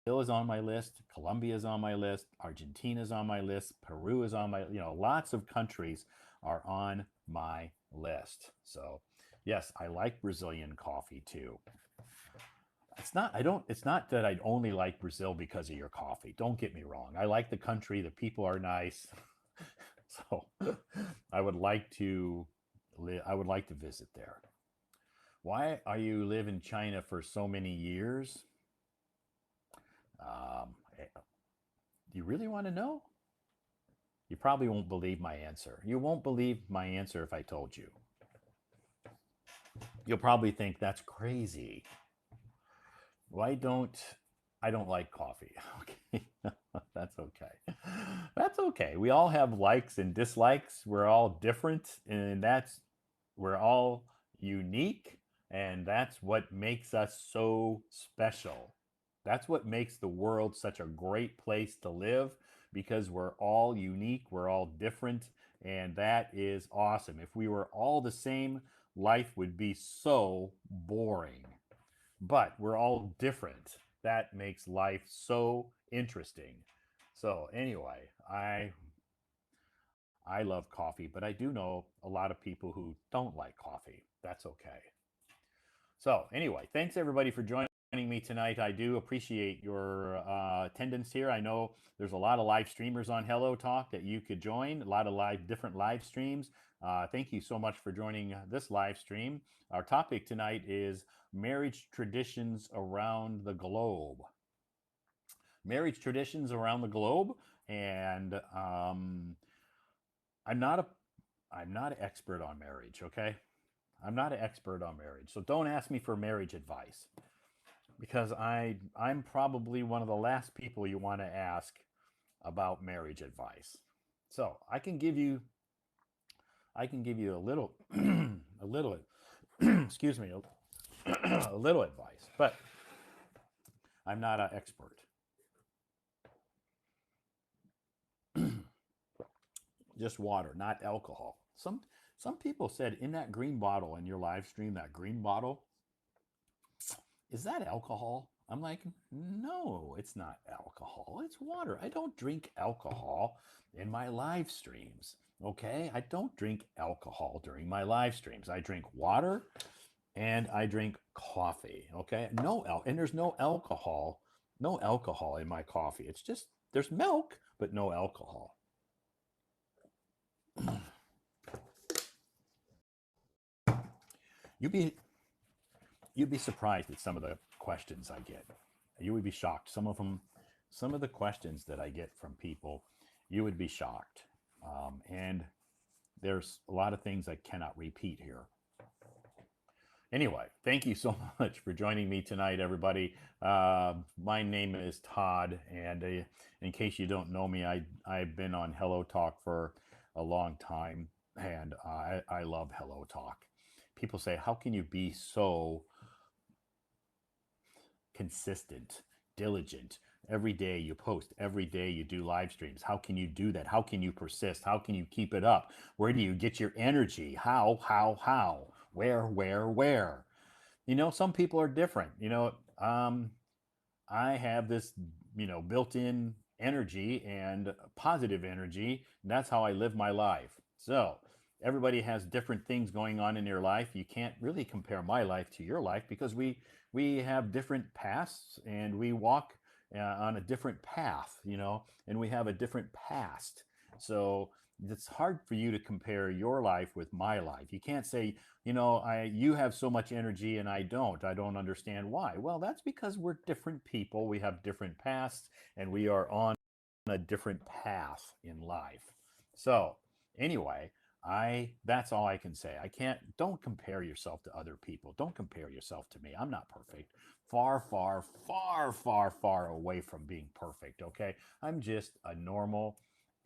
is on my list. Colombia is on my list. Argentina is on my list. Peru is on my, lots of countries are on my list. So, yes, I like Brazilian coffee too. It's not that I only like Brazil because of your coffee. Don't get me wrong. I like the country, the people are nice. So, I would like to I would like to visit there. Why are you live in China for so many years? Do you really want to know? You probably won't believe my answer. You won't believe my answer if I told you. You'll probably think that's crazy. Why don't I don't like coffee? Okay. That's okay. That's okay. We all have likes and dislikes. We're all different and we're all unique and that's what makes us so special. That's what makes the world such a great place to live because we're all unique, we're all different, and that is awesome. If we were all the same, life would be so boring. But we're all different. That makes life so interesting. So anyway, I love coffee, but I do know a lot of people who don't like coffee. That's okay. So anyway, thanks everybody for joining me tonight. I do appreciate your attendance here. I know there's a lot of live streamers on Hello Talk that you could join. A lot of different live streams. Thank you so much for joining this live stream. Our topic tonight is marriage traditions around the globe. Marriage traditions around the globe, and I'm not a I'm not an expert on marriage. Okay, I'm not an expert on marriage, so don't ask me for marriage advice because I'm probably one of the last people you want to ask about marriage advice. So I can give you a little a little excuse me a little advice, but I'm not an expert. Just water, not alcohol. Some people said in that green bottle in your live stream, that green bottle, is that alcohol? I'm like, no, it's not alcohol. It's water. I don't drink alcohol in my live streams. Okay? I don't drink alcohol during my live streams. I drink water and I drink coffee. Okay? And there's no alcohol in my coffee. It's just there's milk, but no alcohol. You'd be you'd be surprised at some of the questions I get. You would be shocked. Some of the questions that I get from people, you would be shocked. And there's a lot of things I cannot repeat here. Anyway, thank you so much for joining me tonight, everybody. My name is Todd, and in case you don't know me, I've been on Hello Talk for a long time, and I love Hello Talk. People say, how can you be so consistent, diligent? Every day you post, every day you do live streams. How can you do that? How can you persist? How can you keep it up? Where do you get your energy? How? Where? Some people are different. I have this, built in energy and positive energy. And that's how I live my life. So everybody has different things going on in their life. You can't really compare my life to your life because we have different paths and we walk on a different path, and we have a different past. So it's hard for you to compare your life with my life. You can't say, you have so much energy and I don't. I don't understand why. Well, that's because we're different people. We have different pasts and we are on a different path in life. So, anyway, I that's all I can say. I can't don't compare yourself to other people. Don't compare yourself to me. I'm not perfect. Far away from being perfect, okay? I'm just a normal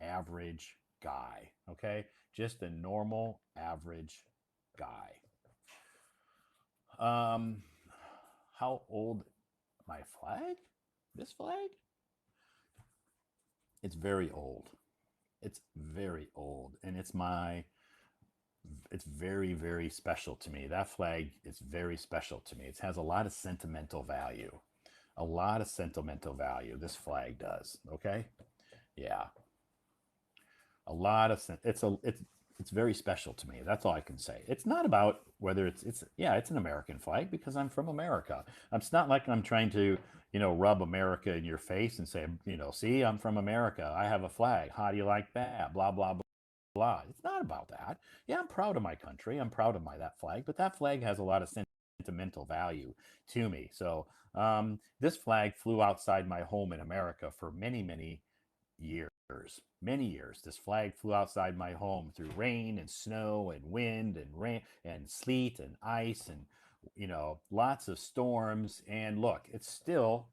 average guy, okay? Just a normal average guy. Um, how old my flag? This flag? It's very old. It's very old, and it's very very special to me. That flag is very special to me. It has a lot of sentimental value. A lot of sentimental value. This flag does. Okay. Yeah. A lot of it's very special to me. That's all I can say. It's not about whether it's yeah, it's an American flag because I'm from America. It's not like I'm trying to, rub America in your face and say, see, I'm from America. I have a flag. How do you like that? Blah blah blah blah. It's not about that. Yeah, I'm proud of my country. I'm proud of that flag, but that flag has a lot of sentimental value to me. So this flag flew outside my home in America for many, many years. Many years. This flag flew outside my home through rain and snow and wind and rain and sleet and ice and lots of storms. And look, it's still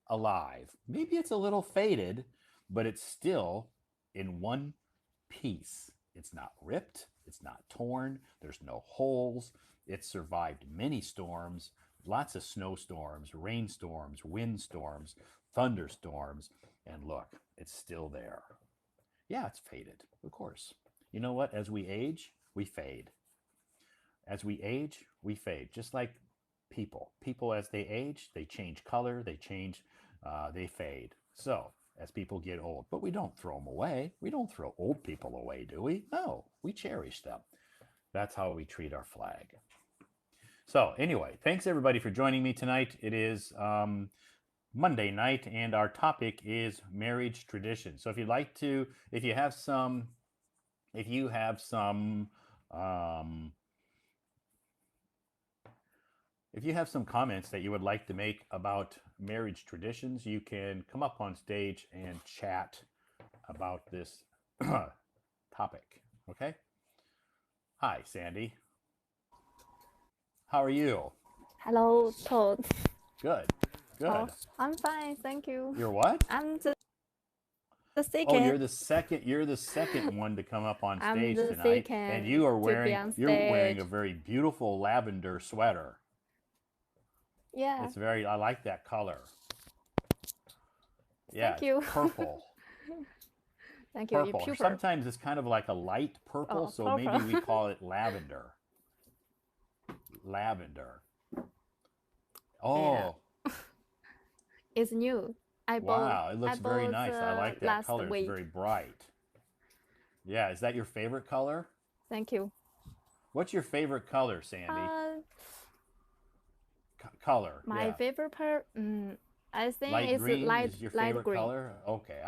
alive. Maybe it's a little faded, but it's still in one piece. It's not ripped, it's not torn, there's no holes. It survived many storms, lots of snowstorms, rainstorms, windstorms, thunderstorms, and look, it's still there. Yeah, it's faded, of course. You know what? As we age, we fade. As we age, we fade. Just like people. People, as they age, they change color, they fade. So, as people get old, but we don't throw them away. We don't throw old people away, do we? No, we cherish them. That's how we treat our flag. So, anyway, thanks everybody for joining me tonight. It is Monday night, and our topic is marriage tradition. So, if you'd like to, if you have some comments that you would like to make about marriage traditions, you can come up on stage and chat about this topic. Okay? Hi, Sandy. How are you? Hello, Todd. Good. Good. Oh, I'm fine, thank you. You're what? I'm the second. Oh, you're the second one to come up on stage tonight, and you're wearing a very beautiful lavender sweater. Yeah. I like that color. Yeah, thank you. Purple. Thank you. Purple. Sometimes it's kind of like a light purple, so purple. Maybe we call it lavender. Lavender. Oh. Yeah. It's new. Wow, it looks very nice. I like that color. It's very bright. Yeah, is that your favorite color? Thank you. What's your favorite color, Sandy? Color. My favorite part, I think light it's green light is your light favorite green. color. Okay,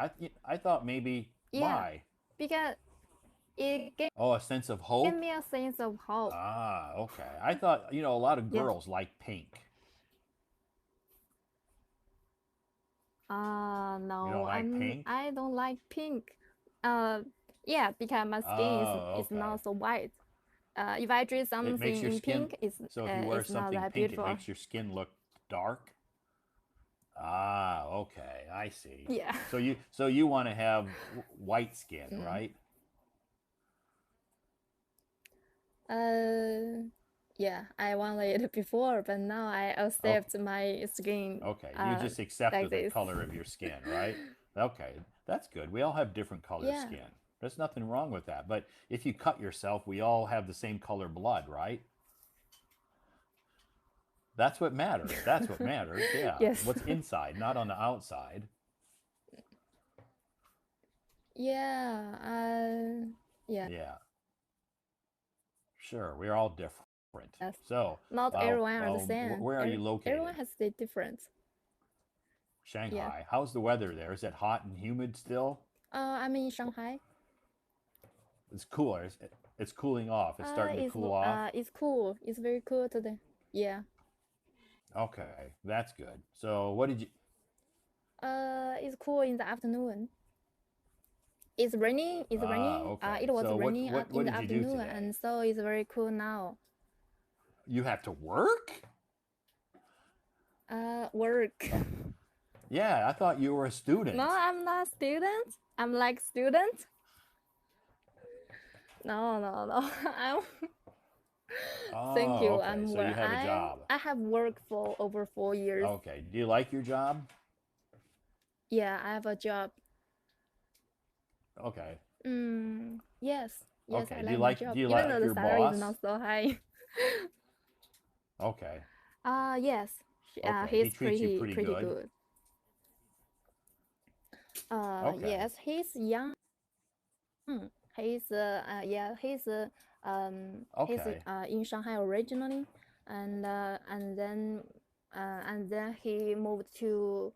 I thought maybe why? Because it gave a sense of hope. Give me a sense of hope. Ah, okay. I thought a lot of girls like pink. No, you don't like pink? I don't like pink. Yeah, because my skin is not so white. If I dress something in pink, so if you wear something pink, beautiful. It makes your skin look dark. Ah, okay, I see. Yeah. So you want to have white skin, right? Yeah, I wanted it before, but now I accept my skin. Okay, you just accept the color of your skin, right? Okay, that's good. We all have different color skin. There's nothing wrong with that. But if you cut yourself, we all have the same color blood, right? That's what matters. That's what matters. Yeah. Yes. What's inside, not on the outside. Yeah. Yeah. Yeah. Sure, we're all different. Yes. So not everyone understands. Where are you located? Everyone has the difference. Shanghai. Yeah. How's the weather there? Is it hot and humid still? I'm in Shanghai. It's cooler. It's cooling off. It's starting to cool off. It's cool. It's very cool today. Yeah. Okay, that's good. So what did you? It's cool in the afternoon. It's raining. It's raining. Okay. It was raining what in the did you do afternoon, today? and so it's very cool now. You have to work? Work. Yeah, I thought you were a student. No, I'm not a student. I'm like student. No. I'm. Thank you. Okay. So you have a job. I have worked for over 4 years. Okay. Do you like your job? Yeah, I have a job. Okay. Yes. Okay. I like my job. Even though the salary is not so high. Okay. Yes. Okay. He he's treats you pretty pretty good. good. Okay. Yes, he's young. He's Okay. in Shanghai originally, and then he moved to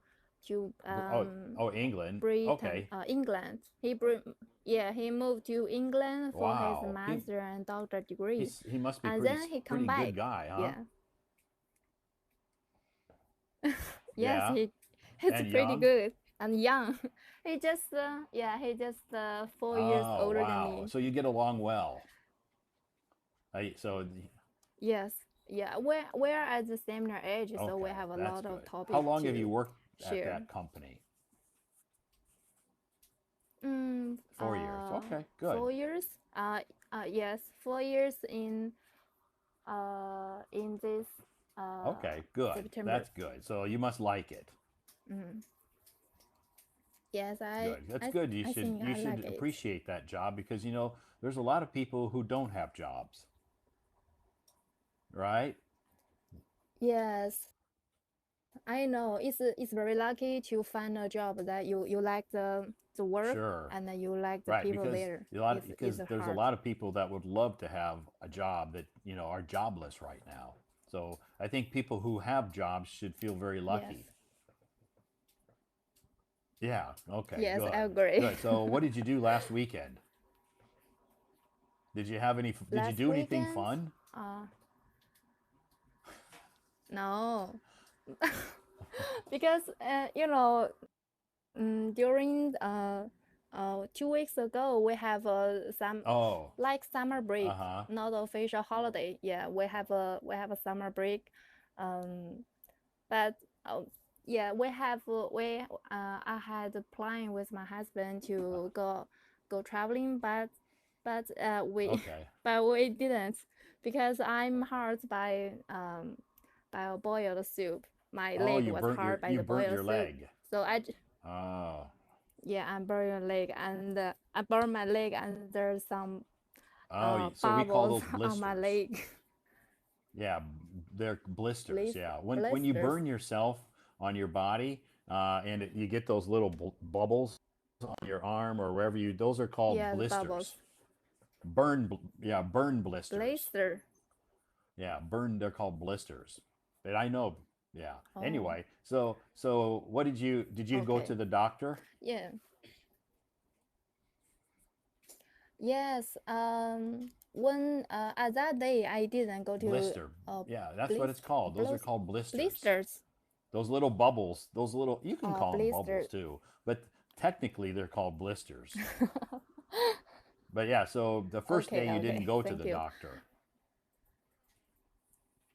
England. Britain, Okay. England. He moved to England for his Wow. master and doctor degree, He must be and then he come pretty good back. guy, huh? Yeah, yes, Yeah. he's And pretty young. good and young. He just 4 years Oh, older than wow. me. So you get along well. So Yes, yeah, we're at the similar age, so we okay, have a that's lot of good. How topic long have you to worked at share. that company? Mm, 4 years. Okay, good. 4 years. Yes, 4 years in this Okay, good. September. That's good. So you must like it. Mm. Yes, Good. That's good. I think You I should like it. appreciate that job because there's a lot of people who don't have jobs, right? Yes, I know. It's very lucky to find a job that you like the work Sure. and then you like the Right, people there. It's because there's a hard. lot of people that would love to have a job that, are jobless right now. So I think people who have jobs should feel very Yes. lucky. Yeah. Okay. Yes, I Good. agree. Good. So what did you do last weekend? Did you Last do anything weekend, fun? uh, no, because during 2 weeks ago we have some Oh. like summer break, Uh-huh. not official holiday. Yeah, we have a summer break, um, but yeah, I had a plan with my husband to go traveling, but we Okay. but we didn't because I'm hurt by a boiled soup. My Oh, leg was hurt by you the burnt boiled your soup, leg. so Oh. yeah, I burned my leg, and I burned my leg, and there's some So we call bubbles those on my blisters. leg. Yeah, they're blisters. Yeah, when you Blisters. burn yourself on your body, you get those little bubbles on your arm or wherever those are called Yeah, the bubbles. blisters. Yeah, burn blisters. Blister. Yeah, burn. They're called blisters. But I know. Yeah. Oh, Anyway, so what did you go okay. to the doctor? Yeah. Yes. When at that day I didn't go to Blister. Yeah, that's what blis it's called. Those are blis called blisters. blisters. Those little bubbles, you can call them bubbles Blister. too, but technically they're called blisters. But yeah, so the first day Okay, you didn't okay. go to Thank the you. doctor.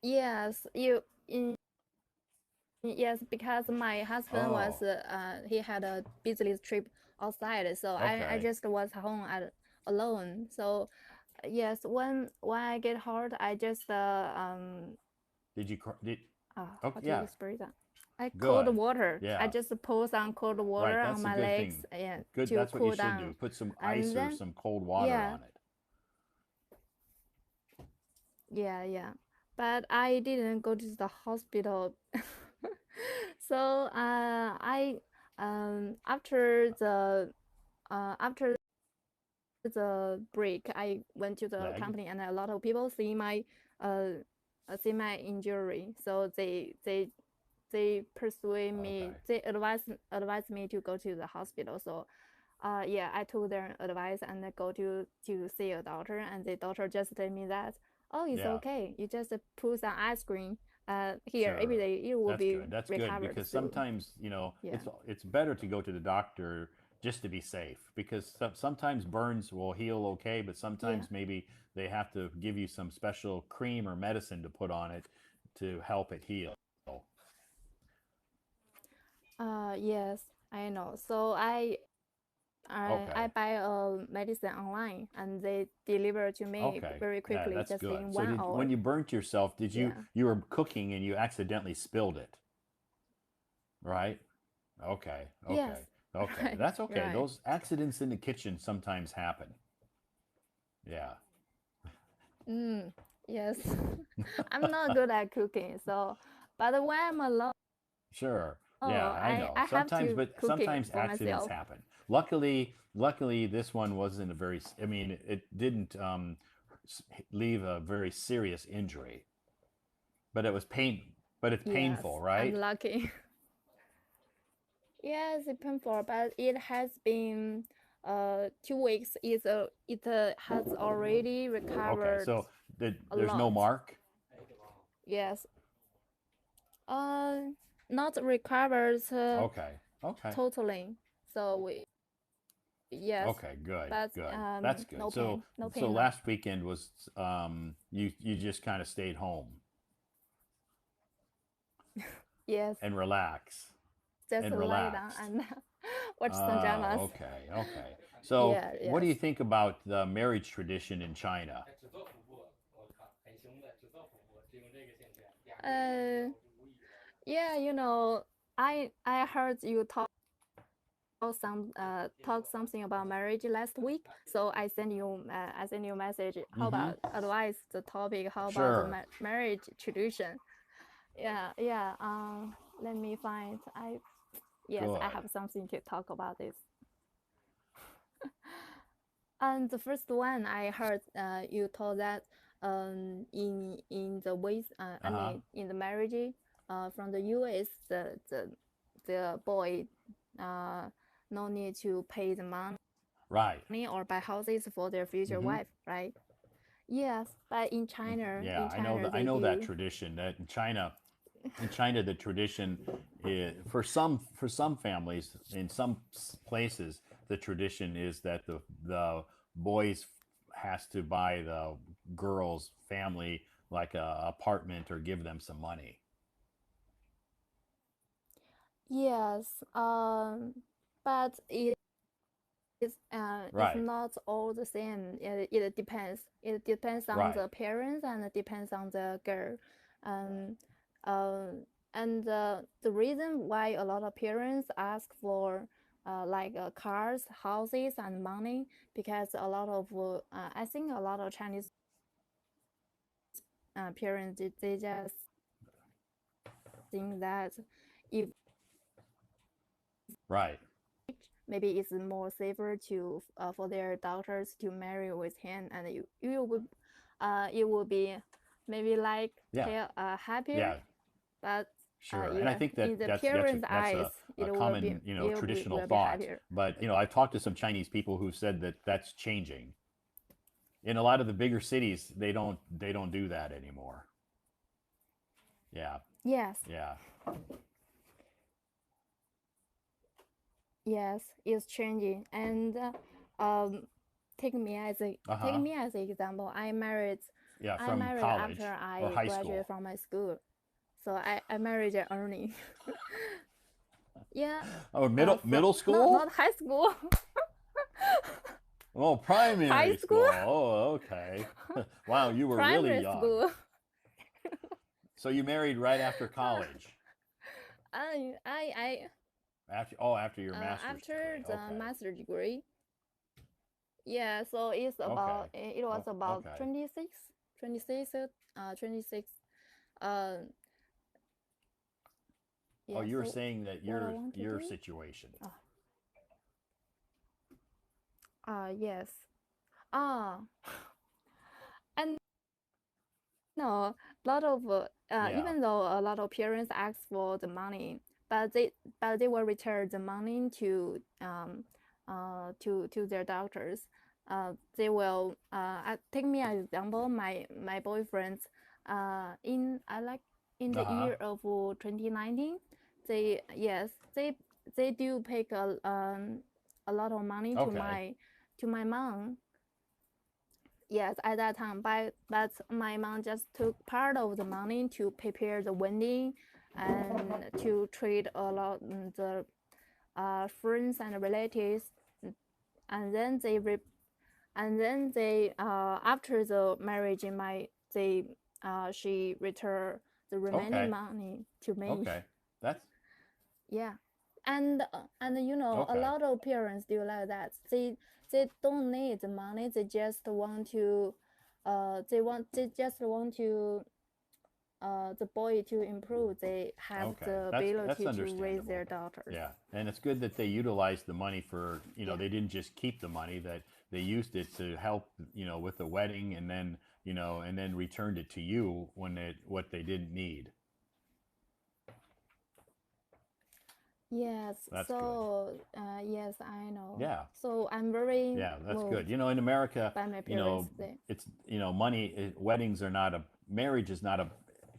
Yes, yes, because my husband was Oh, he had a business trip outside, so I okay. just was home alone. So yes, when I get hurt, I just Did you did how Okay, do you yeah. express that? I cold Good. water. I Yeah. just pour some cold Right, water on that's a my good legs thing. and Good, to that's what you cool should do. down. Put some ice And or then some cold water yeah, on it. yeah. But I didn't go to the hospital. So I after the break, I went to the Leg. company, and a lot of people uh see my injury. So they persuade me, Okay. they advise me to go to the hospital. So yeah, I took their advice and I go to see a doctor, and the doctor just told me that, oh, it's Yeah. okay, you just put some ice cream here every Sure. day, it will That's be good. That's good recovered because soon. sometimes, Yeah, it's better to go to the doctor just to be safe because sometimes burns will heal okay, but yeah. sometimes maybe they have to give you some special cream or medicine to put on it to help it heal. Yes, I know. So I Okay. buy a medicine online, and they deliver to me Okay. very Yeah, quickly, that's just good. in So one when hour. you burnt yourself, Yeah. you were cooking and you accidentally spilled it, right? Okay. Yes. Okay. Okay. Right. That's okay. Right. Those accidents in the kitchen sometimes happen. Yeah. Yes. I'm not good at cooking, so But when I'm alone, Sure. Yeah, I I know. I have Sometimes, to but cook it sometimes for accidents myself. happen. Luckily, this one wasn't a very, I mean, it didn't leave a very serious injury, but it was but it's Yes, painful, I'm right? lucky. Yes, it's painful, but it has been 2 weeks. It has already Okay, recovered so a there's no lot. mark. Yes. Uh, not recovered Okay, okay, totally. So yes, okay, good, but good. That's no good. pain, no So pain now. last weekend was you just kind of stayed home Yes, and relax just and lie down relaxed. and watch some dramas. Oh, okay, okay. So, Yeah, what do yes. you think about the marriage tradition in China? Uh, yeah, I heard you talk something about marriage last week. So I sent you a message. How Mm-hmm. about advise the topic? How about the Sure. marriage tradition? Yeah, yeah. Let me find. Yes, I Good. have something to talk about this. And the first one I heard, you told that in the ways, I Uh-huh. mean in the marriage, from the U.S. the boy uh no need to pay the money Right. or buy houses for their future Mm-hmm. wife, right? Yes, but Yeah, in China I they know that do. tradition. That in China, the tradition is, for some families in some places, the tradition is that the boys has to buy the girl's family like a apartment or give them some money. Yes, but it's Right. not all the same. It depends. It depends on Right. the parents and it depends on the girl. Um, uh, and the reason why a lot of parents ask for like cars, houses, and money because a lot of I think a lot of Chinese parents they just think that if Right. maybe it's more safer to for their daughters to marry with him, and it will be maybe like Yeah. happier. Yeah. But Sure. And I yeah, think in the parents' that's eyes, a it common, traditional will be thought. happier. But, I've talked to some Chinese people who said that that's changing. In a lot of the bigger cities, they don't do that anymore. Yeah. Yes, Yeah. yes, it's changing. And um, take Uh-huh. me as an example. Yeah, I from married after college or I high graduated school. from my school. So I married early. Yeah, Oh, from middle not school? high school, Oh, high primary school. school, Oh, okay. Wow, you were really primary young. school. So you married right after college. I After your master's after degree. the Okay. master degree. Yeah, so Okay. it was about Okay. 26, 26, 26. Uh, Oh, yeah. you were So saying that what I want to your do? situation. Uh, yes. Ah, and no, a lot of Yeah. even though a lot of parents ask for the money, but they will return the money to their doctors. They will take me as example. My boyfriends in I like in the Uh-huh. year of 2019, they yes they do pay a lot of money Okay. to my mom. Yes, at that time, but my mom just took part of the money to prepare the wedding and to treat a lot the friends and relatives, and then after the marriage, she returned the remaining Okay. money to me. Okay. That's Yeah, and a okay. lot of parents do like that. They don't need the money. They just want to the boy to improve, they have Okay, the that's ability to raise their understandable. daughters. Yeah, and it's good that they utilized the money for, Yeah. they didn't just keep the money, that they used it to help, with the wedding, and then, and then returned it to you when what they didn't need. Yes, That's good. so yes, I know. Yeah, So I'm very yeah, that's good. moved In America, by my parents. They, it's, money, weddings are not a, marriage is not a,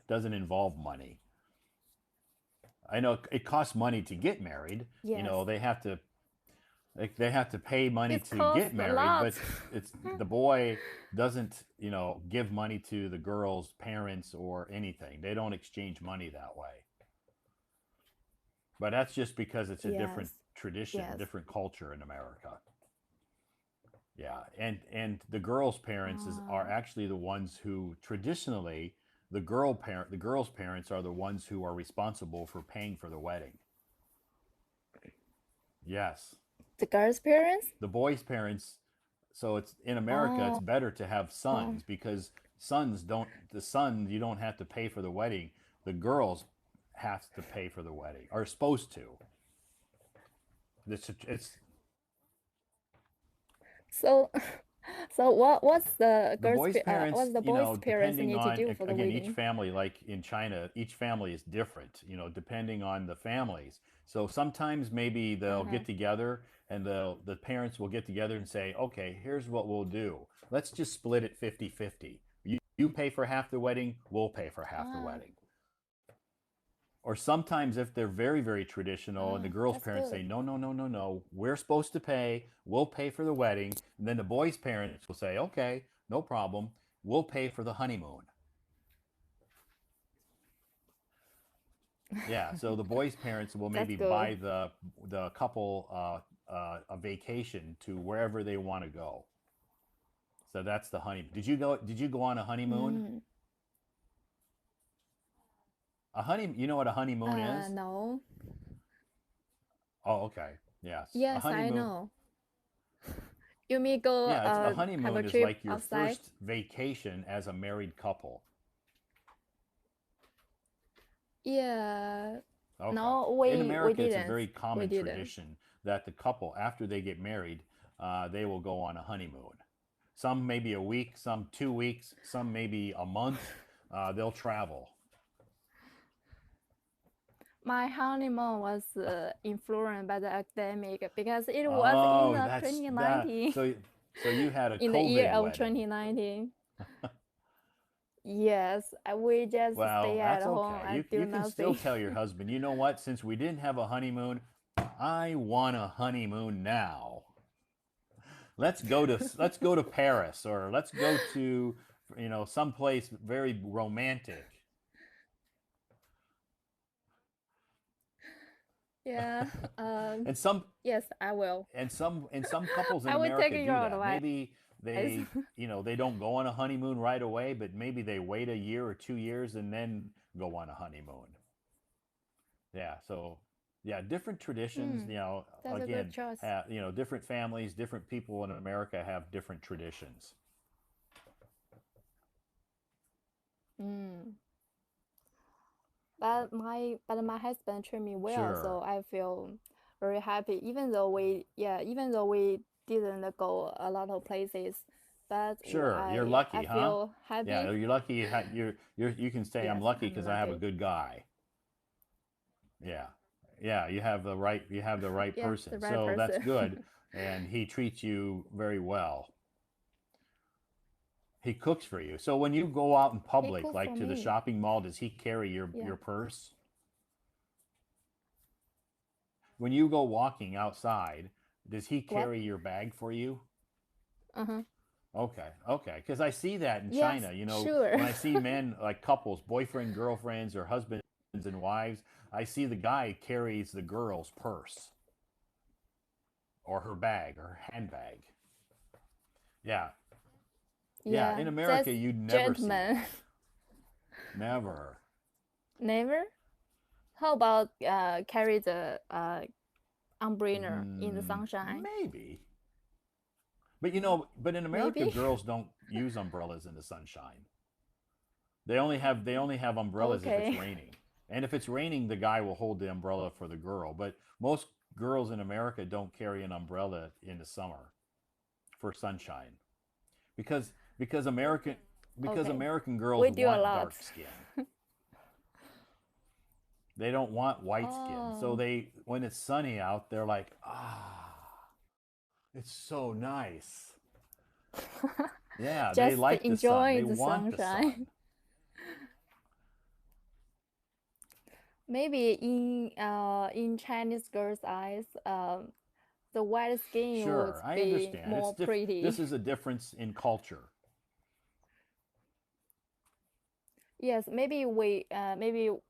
doesn't involve money. I know it costs money to get married. yes, They have to, they have to pay money it to get costs a married, lot. but it's the boy doesn't, give money to the girl's parents or anything. They don't exchange money that way. But that's just because it's a different Yes, tradition, yes. different culture in America. Yeah, and the girl's parents are Uh, actually the ones who traditionally, the girl's parents are the ones who are responsible for paying for the wedding. Yes, the girl's parents? the boy's parents. So it's in America, it's Oh, better to have sons, because the son, you don't have to pay for the wedding. The girls have to pay for the wedding, are supposed to. It's so so what's the the boy's parents, what's the boy's parents depending need to on, do for the again, each wedding? family, like in China, each family is different, depending on the families. So sometimes maybe they'll Uh-huh. get together, and the parents will get together and say, okay, here's what we'll do. Let's just split it 50-50. You pay for half the wedding, we'll pay for half the Ah, wedding. Or sometimes, if they're very, very traditional, and the girl's that's parents say, good. no, no, no, no, no, we're supposed to pay, we'll pay for the wedding. And then the boy's parents will say, okay, no problem, we'll pay for the honeymoon. Yeah, so the boy's parents will That's maybe good. buy the couple a vacation to wherever they want to go. So that's the honeymoon. Did you go on a honeymoon? Mm. You know what a honeymoon is? No. Oh, okay. Yes. A Yes, I honeymoon. know. You mean go Yeah, it's a have a honeymoon is trip like your outside? first vacation as a married couple. Yeah. Okay. No, In we America, it's a didn't. very We common didn't. tradition that the couple, after they get married, they will go on a honeymoon. Some maybe a week, some 2 weeks, some maybe a month. They'll travel. My honeymoon was influenced by the academic because it was in Oh, the that's that. 2019, So you had a in the year COVID of wedding. 2019. Yes, we just Well, stay at that's home okay. and You do can still nothing. tell your husband, you know what? Since we didn't have a honeymoon, I want a honeymoon now. Let's go to Paris, or let's go to, someplace very romantic. Yeah. and some Yes, I will. and some couples in I will take America your do that. advice. Maybe they don't go on a honeymoon right away, but maybe they wait a year or 2 years and then go on a honeymoon. Yeah, so yeah, different traditions, Hmm, that's a good again, choice. different families, different people in America have different traditions. Hmm. But my husband treat me well, Sure. so I feel very happy. Even though we didn't go a lot of places, but Sure, you're lucky, I huh? feel Yeah, happy. you're lucky. You can say I'm Yes, lucky I'm because I have a lucky. good guy. Yeah, yeah, you have the right Yes, the person. right So that's person. good, and he treats you very well. He cooks for you. So when you go out in He public, cooked like for to the me. shopping mall, does he carry Yeah. your purse? When you go walking outside, does he What? carry your bag for you? Uh-huh. Okay, okay. Because I see that in Yes, China. sure. When I see men, like couples, boyfriend, girlfriends, or husbands and wives, I see the guy carries the girl's purse or her bag or handbag. Yeah, yeah. Yeah, In that's America, you'd never see gentleman. that. Never. Never? How about carry the umbrella in the Mm, sunshine? maybe. But in America, Maybe? girls don't use umbrellas in the sunshine. They only have umbrellas if it's Okay. raining. And if it's raining, the guy will hold the umbrella for the girl. But most girls in America don't carry an umbrella in the summer for sunshine because because American because Okay. American girls We do a want lot. dark skin. They don't want white skin. So Oh, they when it's sunny out, they're like, "Ah, it's so nice." Yeah, they just like the sun. enjoy They the want the sun. sunshine. Maybe in Chinese girls' eyes, the white skin would Sure, I be understand. more This pretty. is a difference in culture. Yes, maybe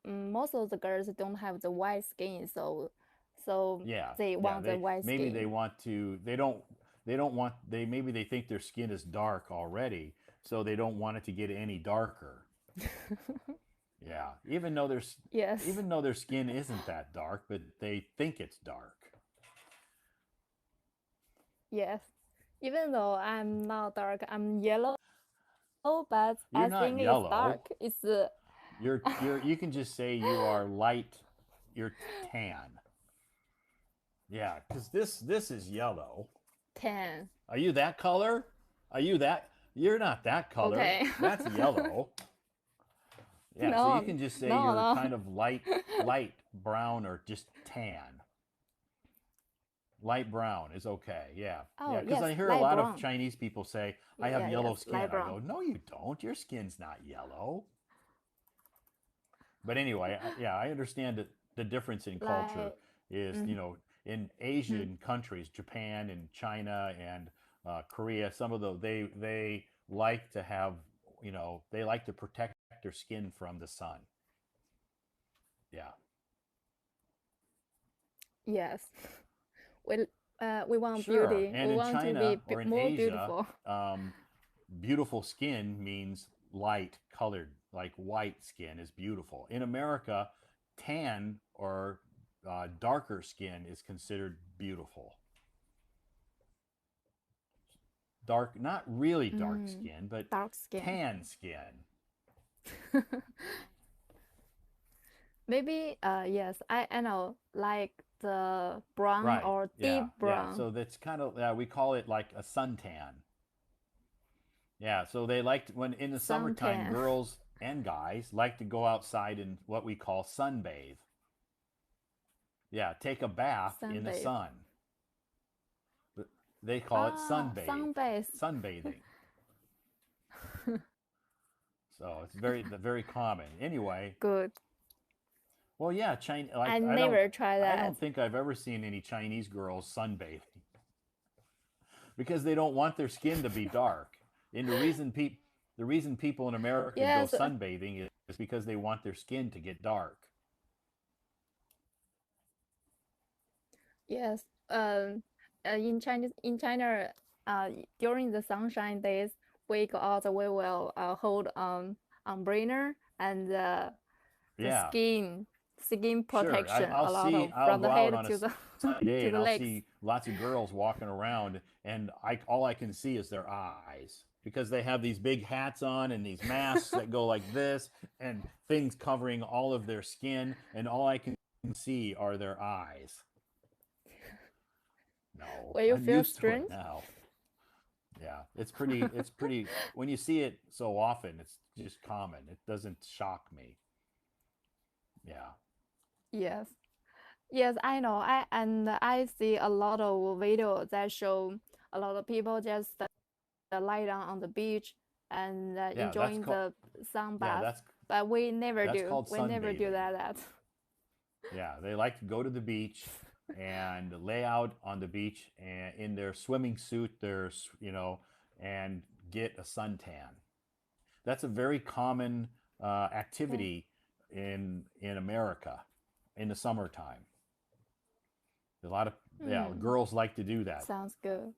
most of the girls don't have the white skin, so Yeah, they yeah. want the They white maybe they skin. want to. They don't want. Maybe they think their skin is dark already, so they don't want it to get any darker. Yeah, Yes, even though their skin isn't that dark, but they think it's dark. yes. Even though I'm not dark, I'm yellow, but You're I not think it's yellow. dark. It's You can just say you are light. You're tan. Yeah, because this is yellow. tan. Are you that color? Are you that? You're not that color. Okay. That's yellow. Yeah, so you No, can just say no, you're no. kind of light brown or just tan. Light brown is okay. Yeah. Yeah, Oh, because yes, I hear a light lot of brown. Chinese people say, I have Yeah, yellow yes, skin. light I brown. go, no, you don't. Your skin's not yellow. But anyway, yeah, I understand that the difference in culture Like, is, mm-hmm. in Asian countries, Japan and China and Korea, some of those they like to have, they like to protect their skin from the sun. Yeah. Yes. We we want Sure. beauty. And We in want to China be or in more Asia, beautiful. um, beautiful skin means light colored, like white skin is beautiful. In America, tan or darker skin is considered beautiful. Dark, not really dark Mm, skin, but dark skin. tan skin. Maybe yes, I know like the brown Right. or Yeah. deep Yeah. brown. So that's kind of, yeah, we call it like a suntan. Yeah. So they like when in the summertime, Suntan. girls and guys like to go outside and what we call sunbathe. Yeah. Take a bath in the Sunbathe. sun. They call it Ah, sunbathe, sunbathe. sunbathing. So it's very common. Anyway, Good. well, yeah, China. I Like never try I that. don't think I've ever seen any Chinese girls sunbathing because they don't want their skin to be dark. And the reason people in America go Yes, sunbathing is because they want their skin to get dark. yes. In China, uh, during the sunshine days, we go out. We will hold umbrella and the Yeah, skin sure. protection a lot of I'll from the go out head on a to the sunny day to and the I'll legs. see lots of girls walking around, and all I can see is their eyes because they have these big hats on and these masks that go like this and things covering all of their skin, and all I can see are their eyes. No, Will you I'm feel used to it strange? now. Yeah, it's pretty when you see it so often, it's just common. It doesn't shock me. Yeah. Yes. Yes, I know. I see a lot of videos that show a lot of people just lie down on the beach and Yeah, enjoying the sun yeah, bath. But we never that's do. called We never do sunbathing. that. Yeah, they like to go to the beach and lay out on the beach and in their swimming suit, and get a suntan. That's a very common Yeah. activity in America in the summertime. A lot of Yeah, Hmm. girls like to do that. Sounds good.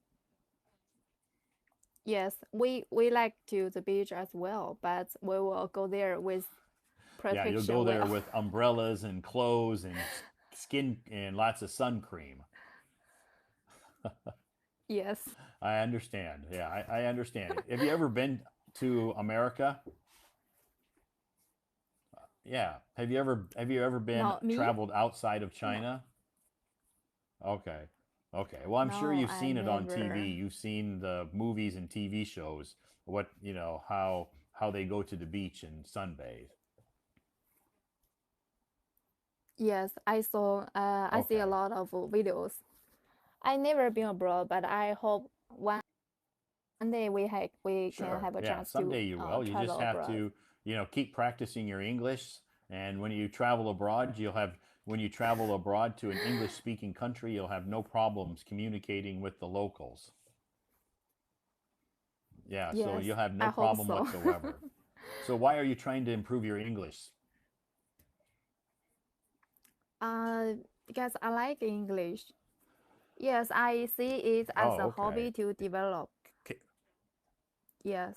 Yes, we like to the beach as well, but we will go there with Yeah, you'll go protection there well. with umbrellas and clothes and skin and lots of sun cream. Yes. I understand. Yeah, I understand. Have you ever been to America? Yeah. Have you ever been No, me? traveled outside of No, China? Okay. Okay. Well, I'm sure no, you've I seen it on TV. never. You've seen the movies and TV shows, what, how they go to the beach and sunbathe. Yes, I saw. I see a Okay. lot of videos. I never been abroad, but I hope one day we can Sure. have a Yeah. chance to Someday you will. You just travel have abroad. to, keep practicing your English. And when you travel abroad, when you travel abroad to an English speaking country, you'll have no problems communicating with the locals. Yeah. So Yes, you'll have no I hope problem so. whatsoever. So why are you trying to improve your English? uh, because I like English. Yes, I see it as Oh, a okay. hobby to develop. K- Yes.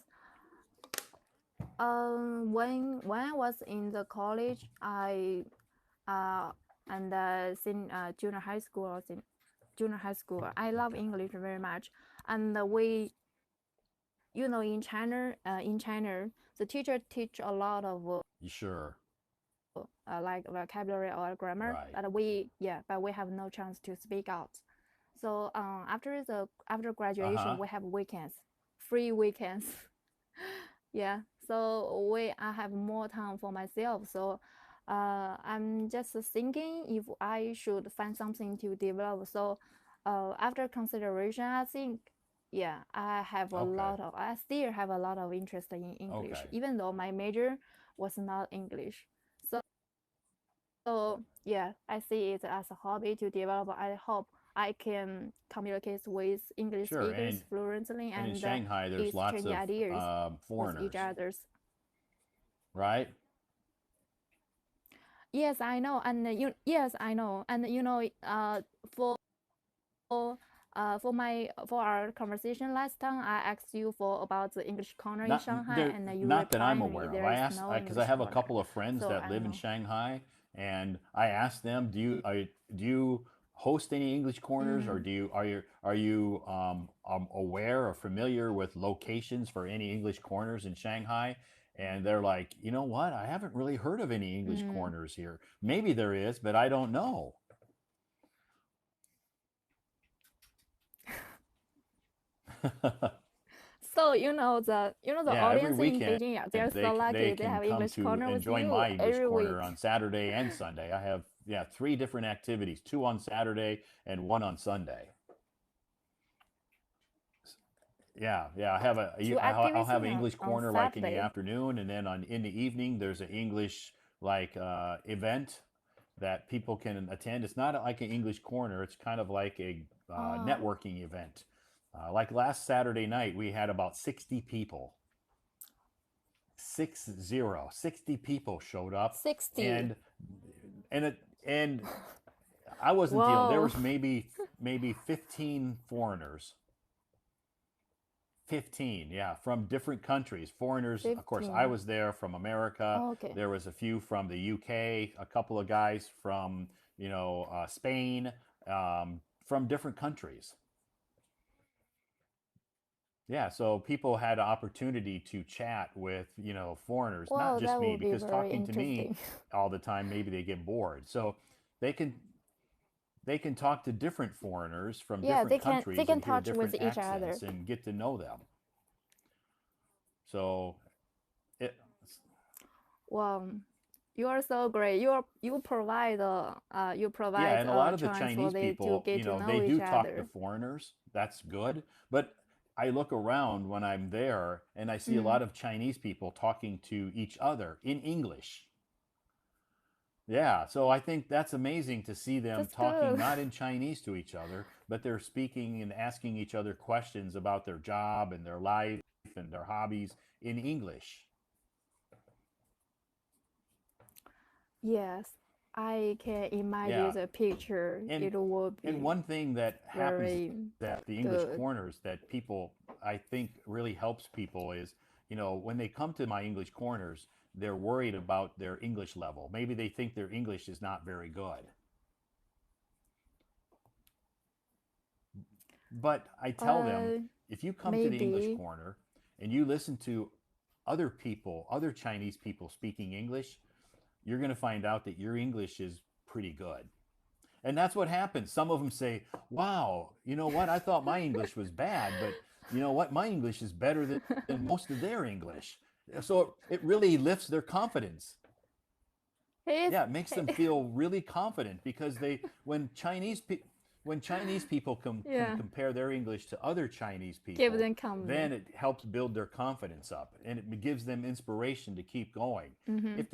When I was in the college, I uh and junior high school or junior high school, I love English very much. And we, in China, the teacher teach a lot of You sure? like vocabulary or grammar, Right. but we have no chance to speak out. So after Uh-huh. graduation, we have weekends, free weekends. Yeah, so I have more time for myself. So I'm just thinking if I should find something to develop. So after consideration, I think yeah, Okay. I still have a lot of interest in English, Okay. even though my major was not English. So yeah, I see it as a hobby to develop. I hope I can communicate with English Sure. speakers fluently And in and Shanghai, there's lots exchange of ideas with each foreigners, others. right? Yes, I know, and yes, I know, and for for our conversation last time, I asked you for about the English corner in Not Shanghai, there, and you not that I'm replied me aware of. there I is asked no because I English have a corner. couple of friends So that I live in know. Shanghai, and I asked them, do you host any English corners, or Mm, are you aware or familiar with locations for any English corners in Shanghai? And they're like, you know what? I haven't really heard of any English mm. corners here. Maybe there is, but I don't know. So the Yeah, every audience in weekend Beijing, yeah, they're so they lucky. They can have come English to corner with enjoy you my English every corner week. on Saturday and Sunday. I have, yeah, three different activities, two on Saturday and one on Sunday. Yeah, yeah. Two I'll activities have an English on corner like in the Saturday. afternoon, and then in the evening there's an English like event that people can attend. It's not like an English corner. It's kind of like a Oh, networking event. Like last Saturday night, we had about 60 people. 60 people showed up, 60. and and it and I wasn't the only. There Whoa. was maybe 15 foreigners. 15, yeah, from different countries. Foreigners, of course. I 15. was there from America. Okay. There was a few from the UK, a couple of guys from Spain, from different countries. Yeah, so people had an opportunity to chat with, foreigners, not Well, just that me, would be because very talking to me interesting. all the time, maybe they get bored. So they can they can talk to different foreigners from Yeah, different they countries can and hear touch with different each other. accents and get to know them. So it, Wow, you are so great. You yeah, provide and a lot a of the chance for Chinese they to people, get to they know do each talk to other. foreigners. That's good. But I look around when I'm there and I see a Mm, lot of Chinese people talking to each other in English. Yeah, so I think that's amazing to see them that's talking good. not in Chinese to each other, but they're speaking and asking each other questions about their job and their life and their hobbies in English. Yes, I can imagine Yeah, the picture. and It would and be one thing that happens very at the English good. corners that people, I think, really helps people is, when they come to my English corners, they're worried about their English level. Maybe they think their English is not very good. But I tell them, Uh, if you come to the English Maybe. corner and you listen to other people, other Chinese people speaking English, you're going to find out that your English is pretty good. And that's what happens. Some of them say, wow, you know what? I thought my English was bad, but you know what? My English is better than most of their English. So it really lifts their confidence. He's Yeah, it makes them he, feel really confident because they when Chinese people can yeah, compare their English to other Chinese give people, them then confidence. it helps build their confidence up and it gives them inspiration to keep going. Mm-hmm. If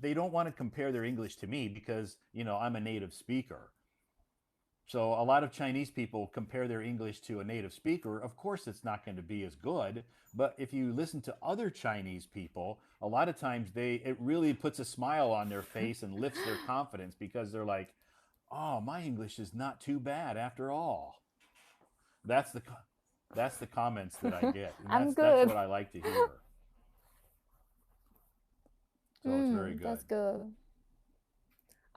they don't want to compare their English to me because, I'm a native speaker. So a lot of Chinese people compare their English to a native speaker. Of course, it's not going to be as good. But if you listen to other Chinese people, a lot of times it really puts a smile on their face and lifts their confidence because they're like, "Oh, my English is not too bad after all." That's the that's the comments that I get, and I'm that's good. what I like to hear. So it's very good. That's good.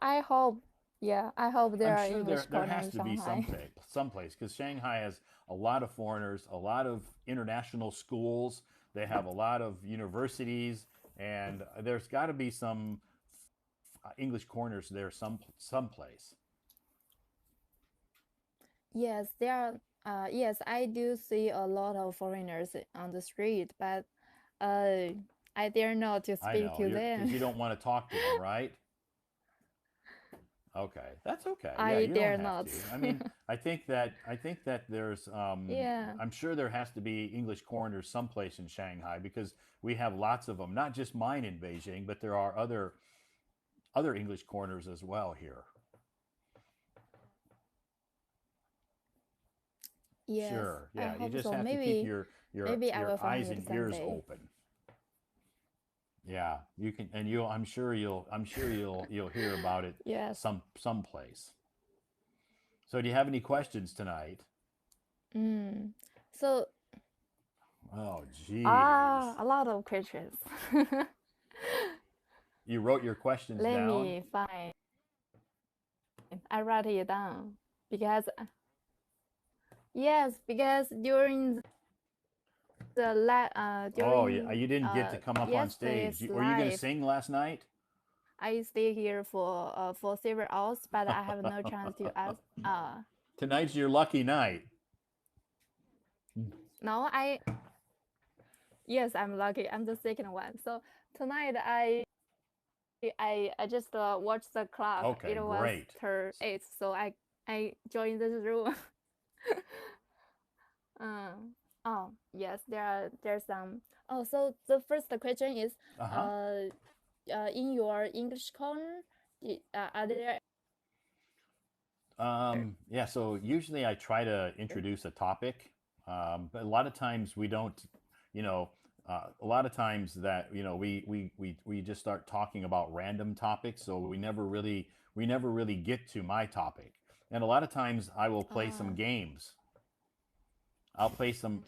I hope, yeah, I hope there I'm are sure English there corner has in to be Shanghai. some place because Shanghai has a lot of foreigners, a lot of international schools. They have a lot of universities, and there's got to be some English corners there someplace. Yes, there are. Yes, I do see a lot of foreigners on the street, but uh, I dare not to I speak know to you're because them. you don't want to talk to them, right? Okay, that's okay. Yeah, I you don't dare have not. to. I mean, I think that there's Yeah. I'm sure there has to be English corners someplace in Shanghai because we have lots of them. Not just mine in Beijing, but there are other English corners as well here. Yes, Sure. I Yeah, you hope just so. have to keep Maybe, maybe I your will find eyes it and ears someday. open. Yeah, you can, and you'll. I'm sure you'll hear about it Yes. someplace. So, do you have any questions tonight? Mm. So, Oh, geez. a lot of questions. You wrote your questions Let down? me find. I write it down because yes, because Oh, yeah. during You didn't get to come up on yesterday's stage. Were you going to live, sing last night? I stay here for several hours, but I have no chance to ask. Tonight's your lucky night. No, I yes, I'm lucky. I'm the second one. So tonight I just watched the clock. It Okay, was great. turn 8, so I joined this room. Oh yes, there's some. Oh, so the first question is, Uh huh. uh, in your English corner, are there? Yeah, so usually I try to introduce a topic, but a lot of times we don't, you know, a lot of times that, we just start talking about random topics, so we never really get to my topic. And a lot of times I will play some Uh, games. I'll play some,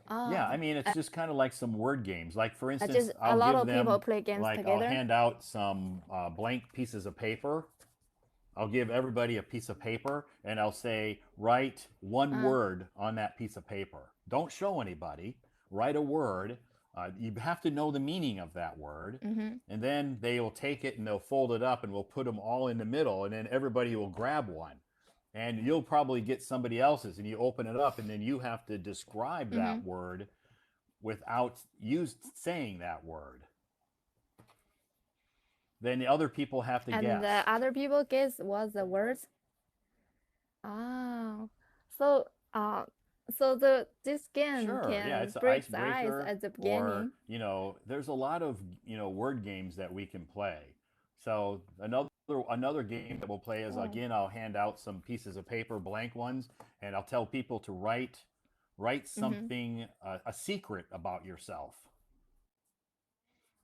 yeah, I oh, mean, it's just kind of like some word games. Like, for instance, just a I'll lot give of people them, play games like, I'll together. hand out some blank pieces of paper. I'll give everybody a piece of paper and I'll say, write one Uh, word on that piece of paper. Don't show anybody. Write a word. You have to know the meaning of that word. mm-hmm, And then they will take it and they'll fold it up and we'll put them all in the middle. And then everybody will grab one. And you'll probably get somebody else's and you open it up and then you have to describe mm-hmm. that word without you saying that word. Then the other people have to And the guess. other people guess what the words. Oh, so so this game Sure. Yeah, can it's an break the ice icebreaker, at the or, beginning. there's a lot of, word games that we can play. So another game that we'll play is, Oh, again, I'll hand out some pieces of paper, blank ones, and I'll tell people to write mm-hmm. something, a secret about yourself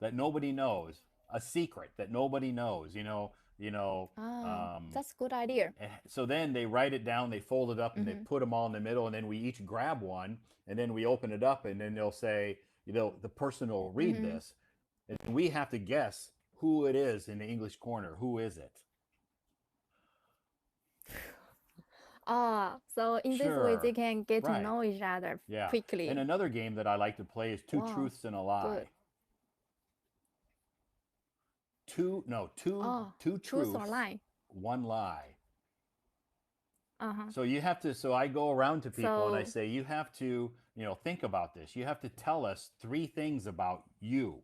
that nobody knows, a secret that nobody knows, Ah, um, that's good idea. so then they write it down, they fold it up, and they Mm-hmm. put them all in the middle, and then we each grab one, and then we open it up, and then they'll say, the person will read Mm-hmm. this, and we have to guess who it is in the English corner. Who is it? Ah, so in this way they Sure. can get to Right. know each other Yeah. And quickly. another game that I like to play is Two Wow, Truths and a good. Lie. two, no, Oh, two truth or truths, lie? one lie. Uh-huh. So you have to, so I go around to people and I So, say, you have to, think about this. You have to tell us three things about you.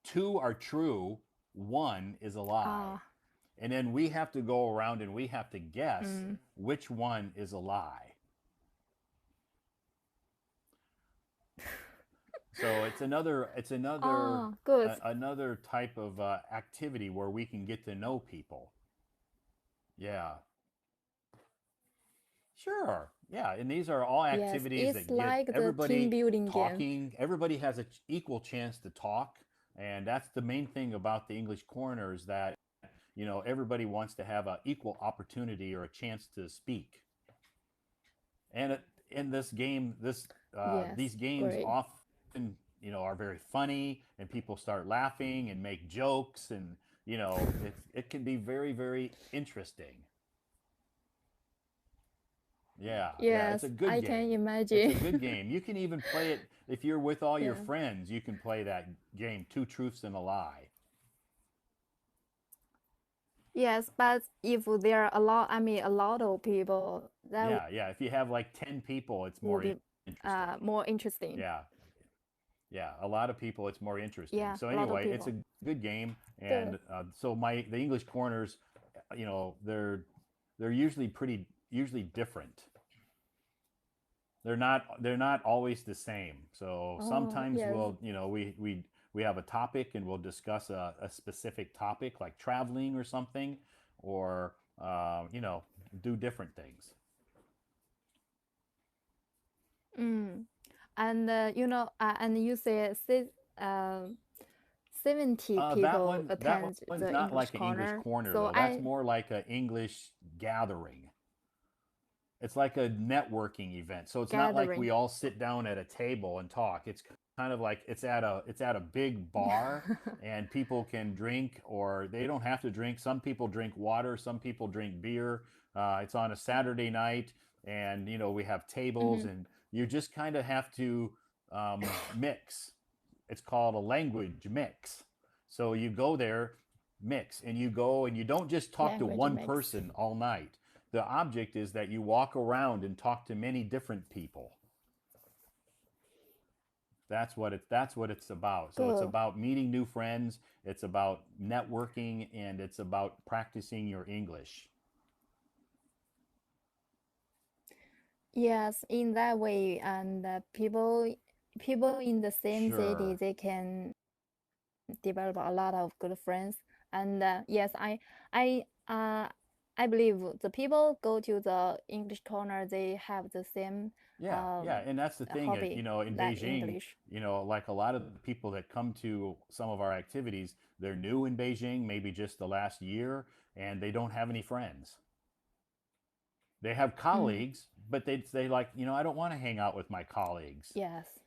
Two are true, one is a lie. uh, And then we have to go around and we have to guess mm, which one is a lie. So oh, good. another type of activity where we can get to know people. Yeah, sure. Yeah, and these are all Yes, activities it's that get like the team everybody building game. talking. Everybody has an equal chance to talk, and that's the main thing about the English Corner is that everybody wants to have an equal opportunity or a chance to speak. And in this game, Yes, these games great. often are very funny, and people start laughing and make jokes, and it can be very very interesting. Yeah, yeah, it's a Yes, good I can game. It's a imagine. good game. You can even play it if you're with all your Yeah. friends. You can play that game, Two Truths and a Lie. Yes, but if there are a lot of people, that Yeah, yeah. If you have like 10 people, it's will more be interesting. more interesting. Yeah, yeah. A lot of people, it's more interesting. Yeah, So a lot of anyway, it's people. a good game, Good. and so the English corners, they're usually different. They're not always the same. So Oh, sometimes yes. we have a topic and we'll discuss a specific topic like traveling or something, or do different things. Mm. And and you say 70 That people one that attend one's the not English like an English corner. corner So though. That's I more like an English gathering. It's like a networking event. So it's not like gathering. we all sit down at a table and talk. It's kind of like it's at a big bar and people can drink or they don't have to drink. Some people drink water, some people drink beer. It's on a Saturday night and we have tables Hmm. and you just kind of have to mix. It's called a language mix. So you go there, mix, and you go and you don't just talk to Language one mix. person all night. The object is that you walk around and talk to many different people. That's what it's about. So it's Good. about meeting new friends, it's about networking, and it's about practicing your English. Yes, in that way, and people in the same city, Sure. they can develop a lot of good friends. And yes, I I believe the people go to the English corner, they have the same Yeah, yeah, um and that's the thing. hobby In like Beijing, English. like a lot of the people that come to some of our activities, they're new in Beijing, maybe just the last year, and they don't have any friends. They have Mm, colleagues, but they like, I don't want to hang out with my colleagues. yes.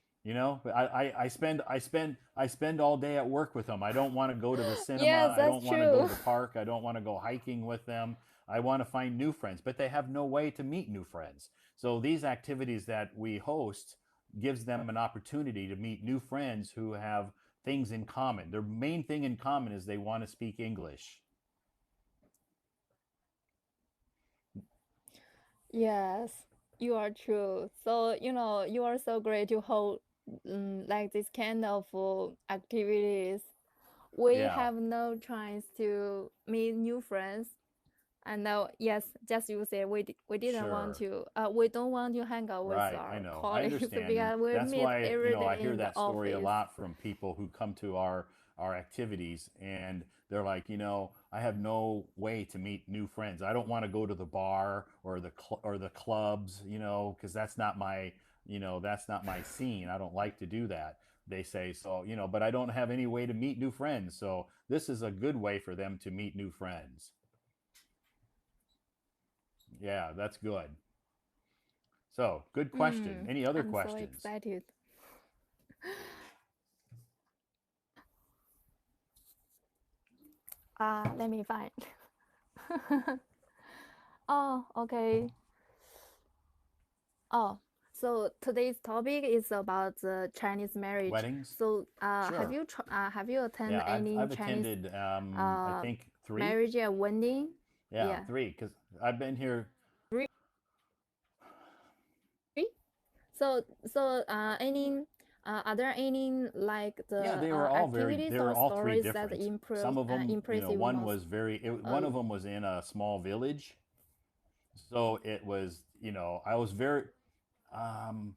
I spend all day at work with them. I don't want to go to the Yes, cinema. I that's don't want to go to true. the park. I don't want to go hiking with them. I want to find new friends, but they have no way to meet new friends. So these activities that we host gives them an opportunity to meet new friends who have things in common. Their main thing in common is they want to speak English. Yes, you are true. So, you are so great to hold like this kind of activities. We Yeah, have no chance to meet new friends. And now, yes, just you said we didn't want sure. to we don't want to hang out with Right, I our know. I colleagues understand. And because we that's meet why, every I day hear in the that story a office. lot from people who come to our activities and they're like, I have no way to meet new friends. I don't want to go to the bar or the clubs, because that's not my scene. I don't like to do that. They say so, but I don't have any way to meet new friends. So this is a good way for them to meet new friends. Yeah, that's good. So, good question. Any other I'm so questions? excited. Let me find. Oh, okay. Oh, So today's topic is about the Chinese marriage. Weddings? So, Sure. have you attended Yeah, any I've Chinese attended I uh think three. marriage or wedding? Yeah, Yeah, three because I've been here. three. So, any are there any like Yeah, the they were all very. activities They were or all three stories that different. Some of them, impress you one most? was very. Uh, One of them was in a small village, so it was. I was very um,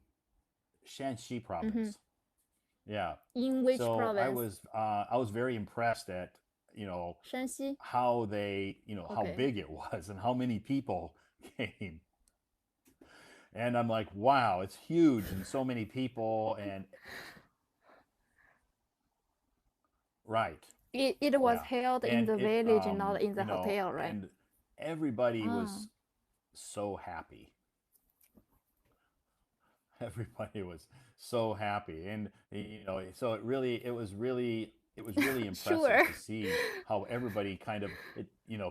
Shanxi mm-hmm. province. Yeah, In which so province? I was very impressed at you know Shanxi. how how Okay. big it was and how many people came. And I'm like, wow, it's huge and so many people and right. It was Yeah. held in And the it village, not in the hotel, right? and everybody Ah. was so happy. Everybody was so happy. And so it was really impressive Sure. to see how everybody kind of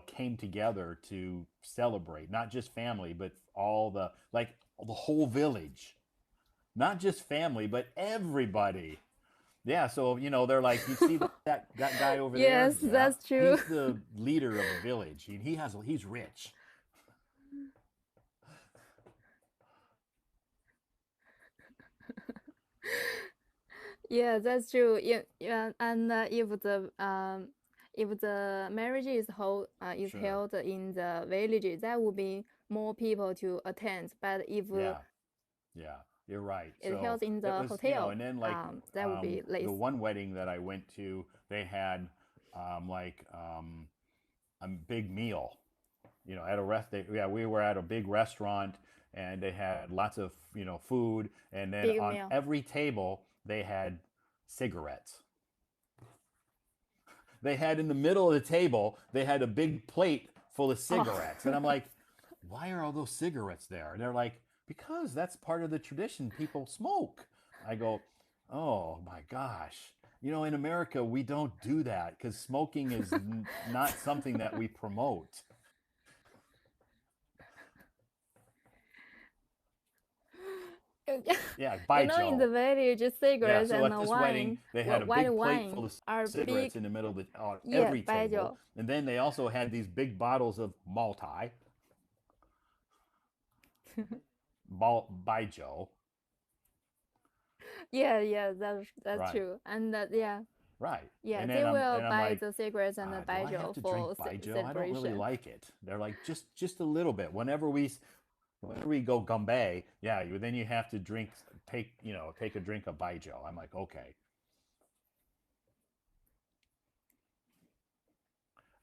came together to celebrate, not just family, but all the whole village. Not just family, but everybody. Yeah, so they're like, you see that guy over there? Yes, Yeah, that's true. he's the leader of the village. He's rich. Yeah, that's true. Yeah, yeah, and if the marriage is Sure. held in the village, that would be more people to attend. But if Yeah, yeah, you're right. it So held in it the was, hotel, and then like that would be less. the one wedding that I went to, they had like a big meal. At a yeah, we were at a big restaurant, and they had lots of food, and then Big on meal. every table they had cigarettes. They had in the middle of the table, they had a big plate full of Oh. cigarettes. And I'm like, why are all those cigarettes there? And they're like, because that's part of the tradition. People smoke. I go, oh my gosh. In America, we don't do that because smoking is not something that we promote. Yeah, You by know, in the Joe. village, Yeah, cigarettes so and at this wedding, wine, they had a white big plate wine full of are big. cigarettes in the middle of on Yeah, every table. 白酒. And then they also had these big bottles of multi, by Joe. Yeah, yeah, that's Right. true. And yeah, Right. yeah, And they will I'm buy like, the cigarettes and the do I have baijiu to drink for Baijiu? I don't really celebration. like it. They're like, just a little bit. Whenever we go gumbe, yeah, then you have to take a drink of Baijiu. I'm like, okay.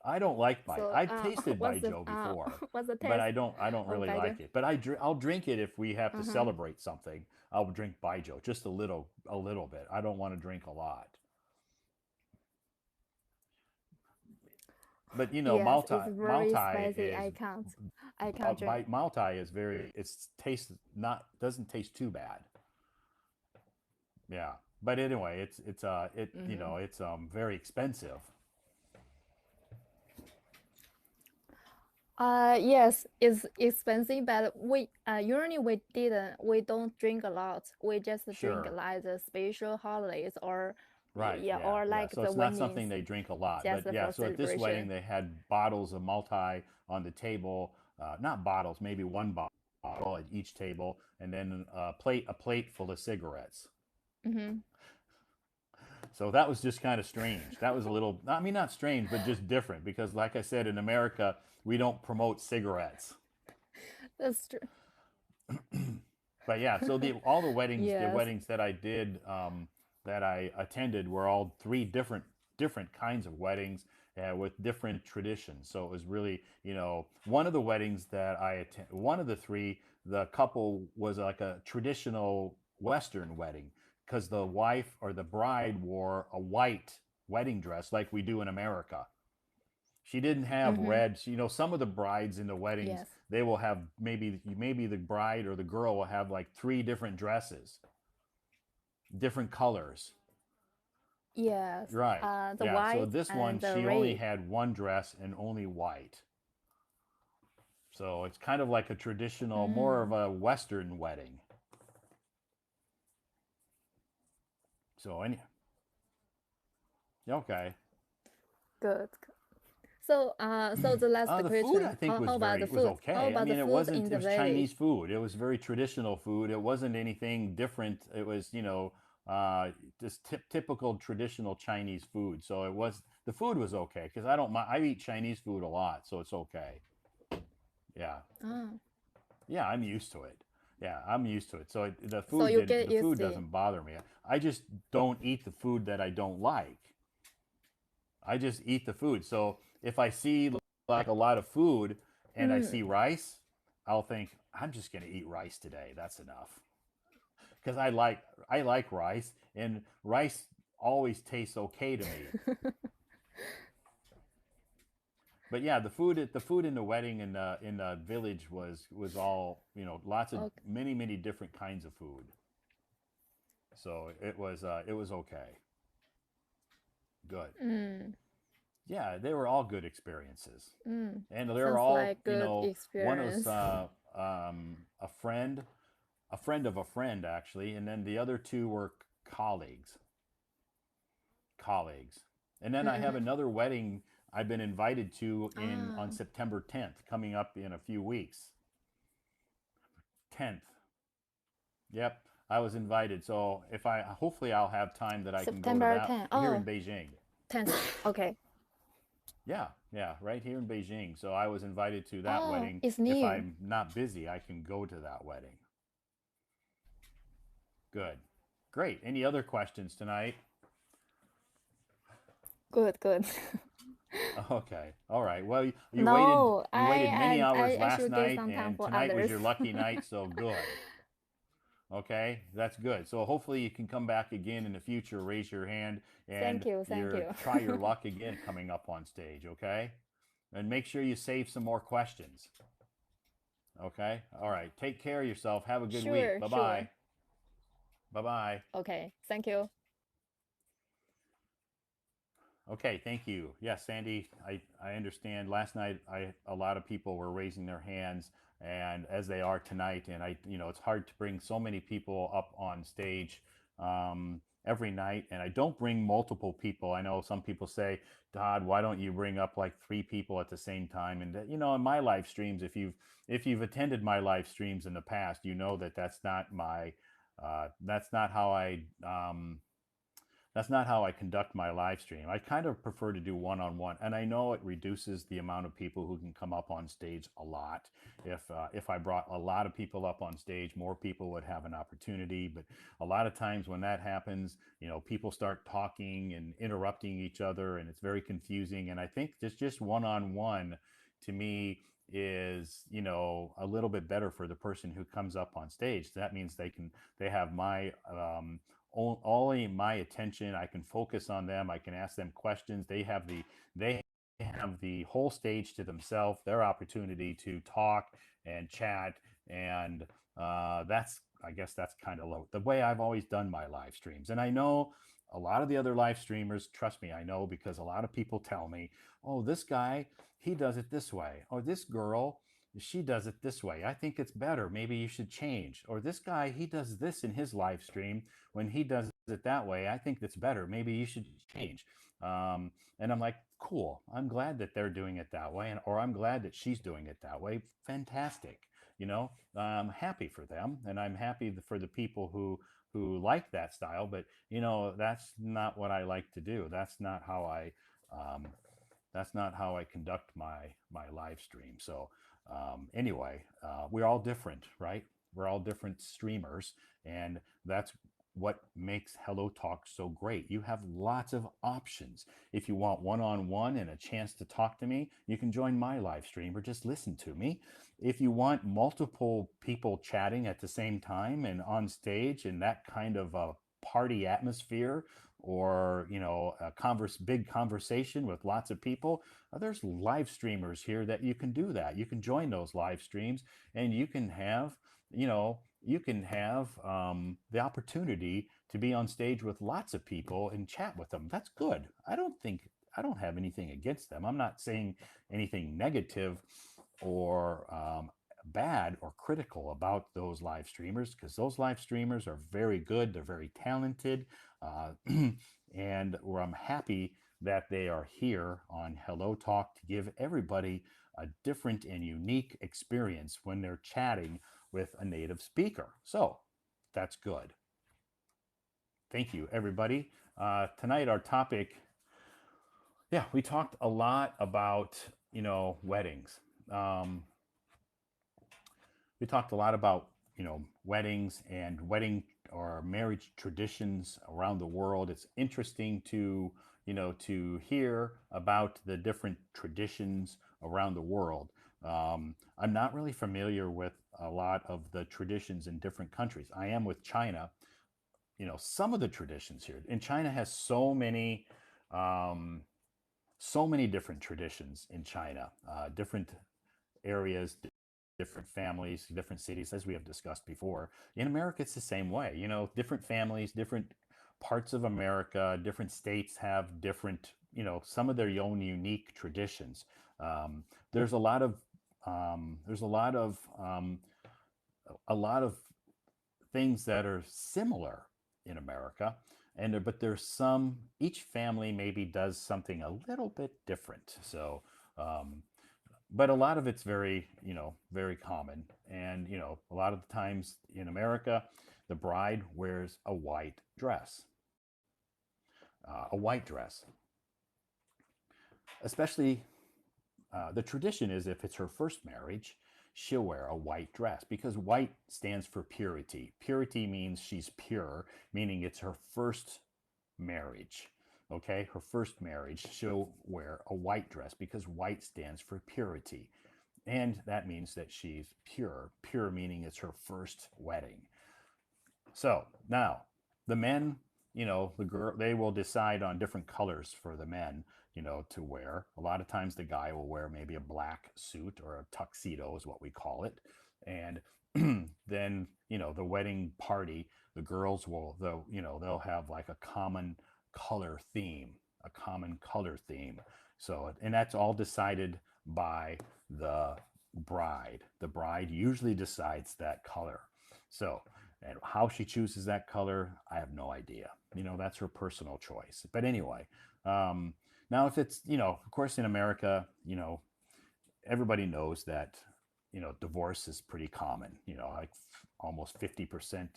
I don't like Baijiu. So, I've tasted Baijiu before, what's the but taste I don't of really baijiu? like it. But I'll drink it if we have to Uh-huh. celebrate something. I'll drink Baijiu just a little bit. I don't want to drink a lot. But Yes, it's very Maltai spicy. is I can't drink. Maltai is very it's tastes not doesn't taste too bad. Yeah. But anyway, Mm-hmm. it's very expensive. Yes, it's expensive, but we don't drink a lot. We just drink Sure. like the special holidays or Right. yeah, Yeah. or Yeah. like So the it's not weddings something they drink a lot. just But yeah, for so at this wedding celebration. they had bottles of multi on the table, not bottles, maybe one bottle at each table, and then a plate full of cigarettes. Mm-hmm. So that was just kind of strange. That was a little, I mean, not strange, but just different because, like I said, in America, we don't promote cigarettes. That's true. But yeah, so all the Yes. weddings that I did, that I attended, were all three different kinds of weddings with different traditions. So it was really, one of the weddings that I attend, one of the three, the couple was like a traditional Western wedding because the wife or the bride wore a white wedding dress like we do in America. She didn't have Mm-hmm. red. Some of the brides in the weddings, Yes. they will have maybe the bride or the girl will have like three different dresses, different colors. Yes. Right. The Yeah. So white this one, and the she only red. had one dress and only white. So it's kind of like a traditional, more of Mm. a Western wedding. So any okay. Good. So, so the last The food I question, think how about the was food? How okay. I about the mean, food in it the was village? Chinese food. It was very traditional food. It wasn't anything different. It was, uh, just typical traditional Chinese food. So the food was okay because I don't mind. I eat Chinese food a lot, so it's okay. Yeah, Ah, yeah, I'm used to it. Yeah, I'm used to it. So so you get the used food to it. doesn't bother me. I just don't eat the food that I don't like. I just eat the food. So if I see like a lot of food and I Mm, see rice, I'll think I'm just going to eat rice today. That's enough. Because I like rice and rice always tastes okay to me. But yeah, the food in the wedding in the village was all, lots of okay. many different kinds of food. So it was okay. Good. Mm, Yeah, they were all good experiences. mm. And they were Sounds all, like good one was experience. a friend of a friend actually, and then the other two were colleagues. And then I have Mm. another wedding I've been invited to in Ah, on September 10th, coming up in a few weeks. 10th. Yep, I was invited. So if I hopefully I'll have time that I can go to September that 10. here in Oh, Beijing. 10th. Okay. Yeah, yeah, right here in Beijing. So I was invited to that Oh, wedding. it's If new. I'm not busy, I can go to that wedding. Good. Great. Any other questions tonight? Good, good. Okay. All right. Well, No, you waited many hours I last should give night some time and for tonight was others. your lucky night, so good. Okay? That's good. So hopefully you can come back again in the future, raise your hand Thank and you, thank you. try your luck again coming up on stage, okay? And make sure you save some more questions. Okay? All right. Take care of yourself. Have a good week. Sure, sure. Bye-bye. Bye-bye. Okay, thank you. Okay, thank you. Yes, Sandy, I understand. Last night, a lot of people were raising their hands, and as they are tonight, and it's hard to bring so many people up on stage every night, and I don't bring multiple people. I know some people say, Todd, why don't you bring up like three people at the same time? And in my live streams, if you've attended my live streams in the past, you know that that's not how that's not how I conduct my live stream. I kind of prefer to do one-on-one, and I know it reduces the amount of people who can come up on stage a lot. If I brought a lot of people up on stage, more people would have an opportunity. But a lot of times when that happens, people start talking and interrupting each other, and it's very confusing. And I think just one-on-one to me is a little bit better for the person who comes up on stage. That means they have my only my attention. I can focus on them. I can ask them questions. They have the whole stage to themselves, their opportunity to talk and chat, and that's I guess that's kind of the way I've always done my live streams. And I know a lot of the other live streamers, trust me, I know because a lot of people tell me, oh, this guy, he does it this way, or this girl, she does it this way. I think it's better. Maybe you should change. Or this guy, he does this in his live stream when he does it that way. I think that's better. Maybe you should change. And I'm like, cool. I'm glad that they're doing it that way, or I'm glad that she's doing it that way. Fantastic. I'm happy for them, and I'm happy for the people who like that style. But that's not what I like to do. Um, that's not how I conduct my live stream. So anyway, we're all different, right? We're all different streamers, and that's what makes Hello Talk so great. You have lots of options. If you want one-on-one and a chance to talk to me, you can join my live stream or just listen to me. If you want multiple people chatting at the same time and on stage and that kind of a party atmosphere, or a big conversation with lots of people, there's live streamers here that you can do that. You can join those live streams, and you can have the opportunity to be on stage with lots of people and chat with them. That's good. I don't have anything against them. I'm not saying anything negative or bad or critical about those live streamers, because those live streamers are very good. They're very talented. And where I'm happy that they are here on Hello Talk to give everybody a different and unique experience when they're chatting with a native speaker. So that's good. Thank you, everybody. Tonight, our topic, we talked a lot about, weddings. We talked a lot about, weddings and wedding or marriage traditions around the world. It's interesting to, to hear about the different traditions around the world. I'm not really familiar with a lot of the traditions in different countries. I am with China. Some of the traditions here, and China has so many different traditions in China, different areas, different families, different cities, as we have discussed before. In America, it's the same way. Different families, different parts of America, different states have different, some of their own unique traditions. There's a lot of a lot of things that are similar in America, but there's each family maybe does something a little bit different. So, but a lot of it's very, very common. And, a lot of the times in America, the bride wears a white dress. Especially, the tradition is if it's her first marriage, she'll wear a white dress because white stands for purity. Purity means she's pure, meaning it's her first marriage. Okay, her first marriage, she'll wear a white dress because white stands for purity. And that means that she's pure. Pure meaning it's her first wedding. So now the men, the girl, they will decide on different colors for the men, to wear. A lot of times the guy will wear maybe a black suit or a tuxedo is what we call it. And then, the wedding party, the girls they'll have like a common color theme. So, and that's all decided by the bride. The bride usually decides that color. So, and how she chooses that color, I have no idea. That's her personal choice. But anyway, now if it's, of course in America, everybody knows that, divorce is pretty common. Like almost 50%,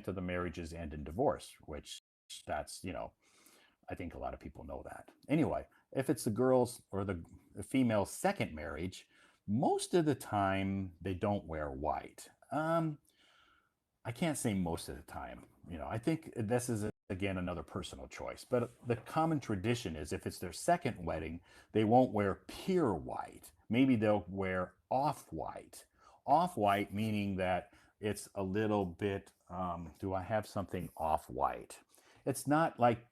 of the marriages end in divorce, which that's, I think a lot of people know that. Anyway, if it's the girls or the female's second marriage, most of the time they don't wear white. I can't say most of the time. I think this is, again, another personal choice. But the common tradition is if it's their second wedding, they won't wear pure white. Maybe they'll wear off-white. Off-white meaning that it's a little bit, do I have something off-white? It's not like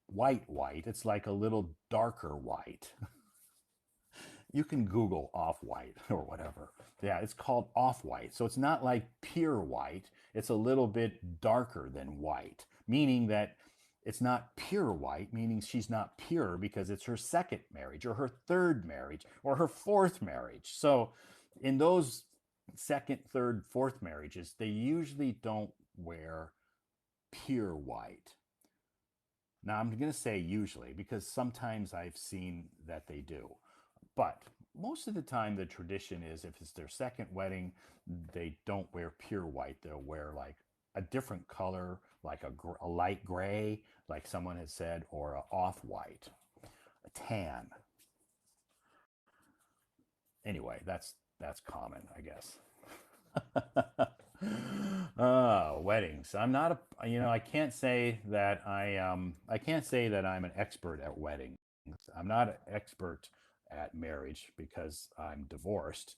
white, it's like a little darker white. You can Google off-white or whatever. Yeah, it's called off-white. So it's not like pure white. It's a little bit darker than white, meaning that it's not pure white, meaning she's not pure because it's her second marriage or her third marriage or her fourth marriage. So in those second, third, fourth marriages, they usually don't wear pure white. Now, I'm going to say usually because sometimes I've seen that they do. But most of the time, the tradition is if it's their second wedding, they don't wear pure white. They'll wear like a different color, like a light gray, like someone had said, or a off-white, a tan. Anyway, that's common, I guess. Weddings. I'm not I can't say that I can't say that I'm an expert at weddings. I'm not an expert at marriage because I'm divorced.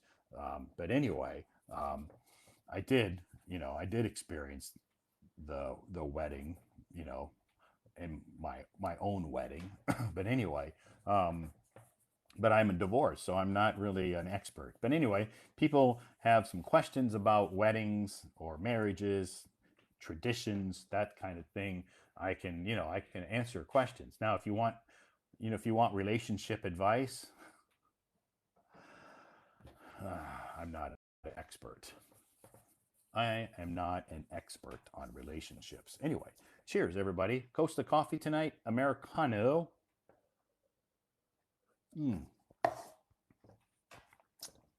But anyway, I did experience the wedding, in my own wedding. But anyway, but I'm a divorce, so I'm not really an expert. But anyway, people have some questions about weddings or marriages, traditions, that kind of thing. I can answer questions. Now, if you want relationship advice, I'm not an expert. I am not an expert on relationships. Anyway, cheers, everybody. Costa coffee tonight, Americano. Mm.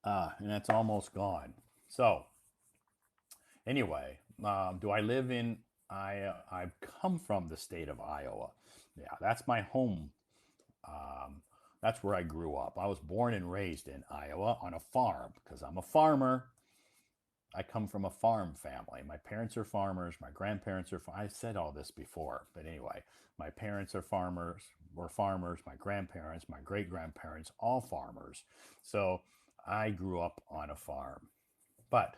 And that's almost gone. So, anyway, do I live in? I've come from the state of Iowa. Yeah, that's my home. Um, that's where I grew up. I was born and raised in Iowa on a farm because I'm a farmer. I come from a farm family. My parents are farmers. My grandparents are. I said all this before, but anyway, my parents are farmers. Were farmers. My grandparents, my great grandparents, all farmers. So I grew up on a farm. But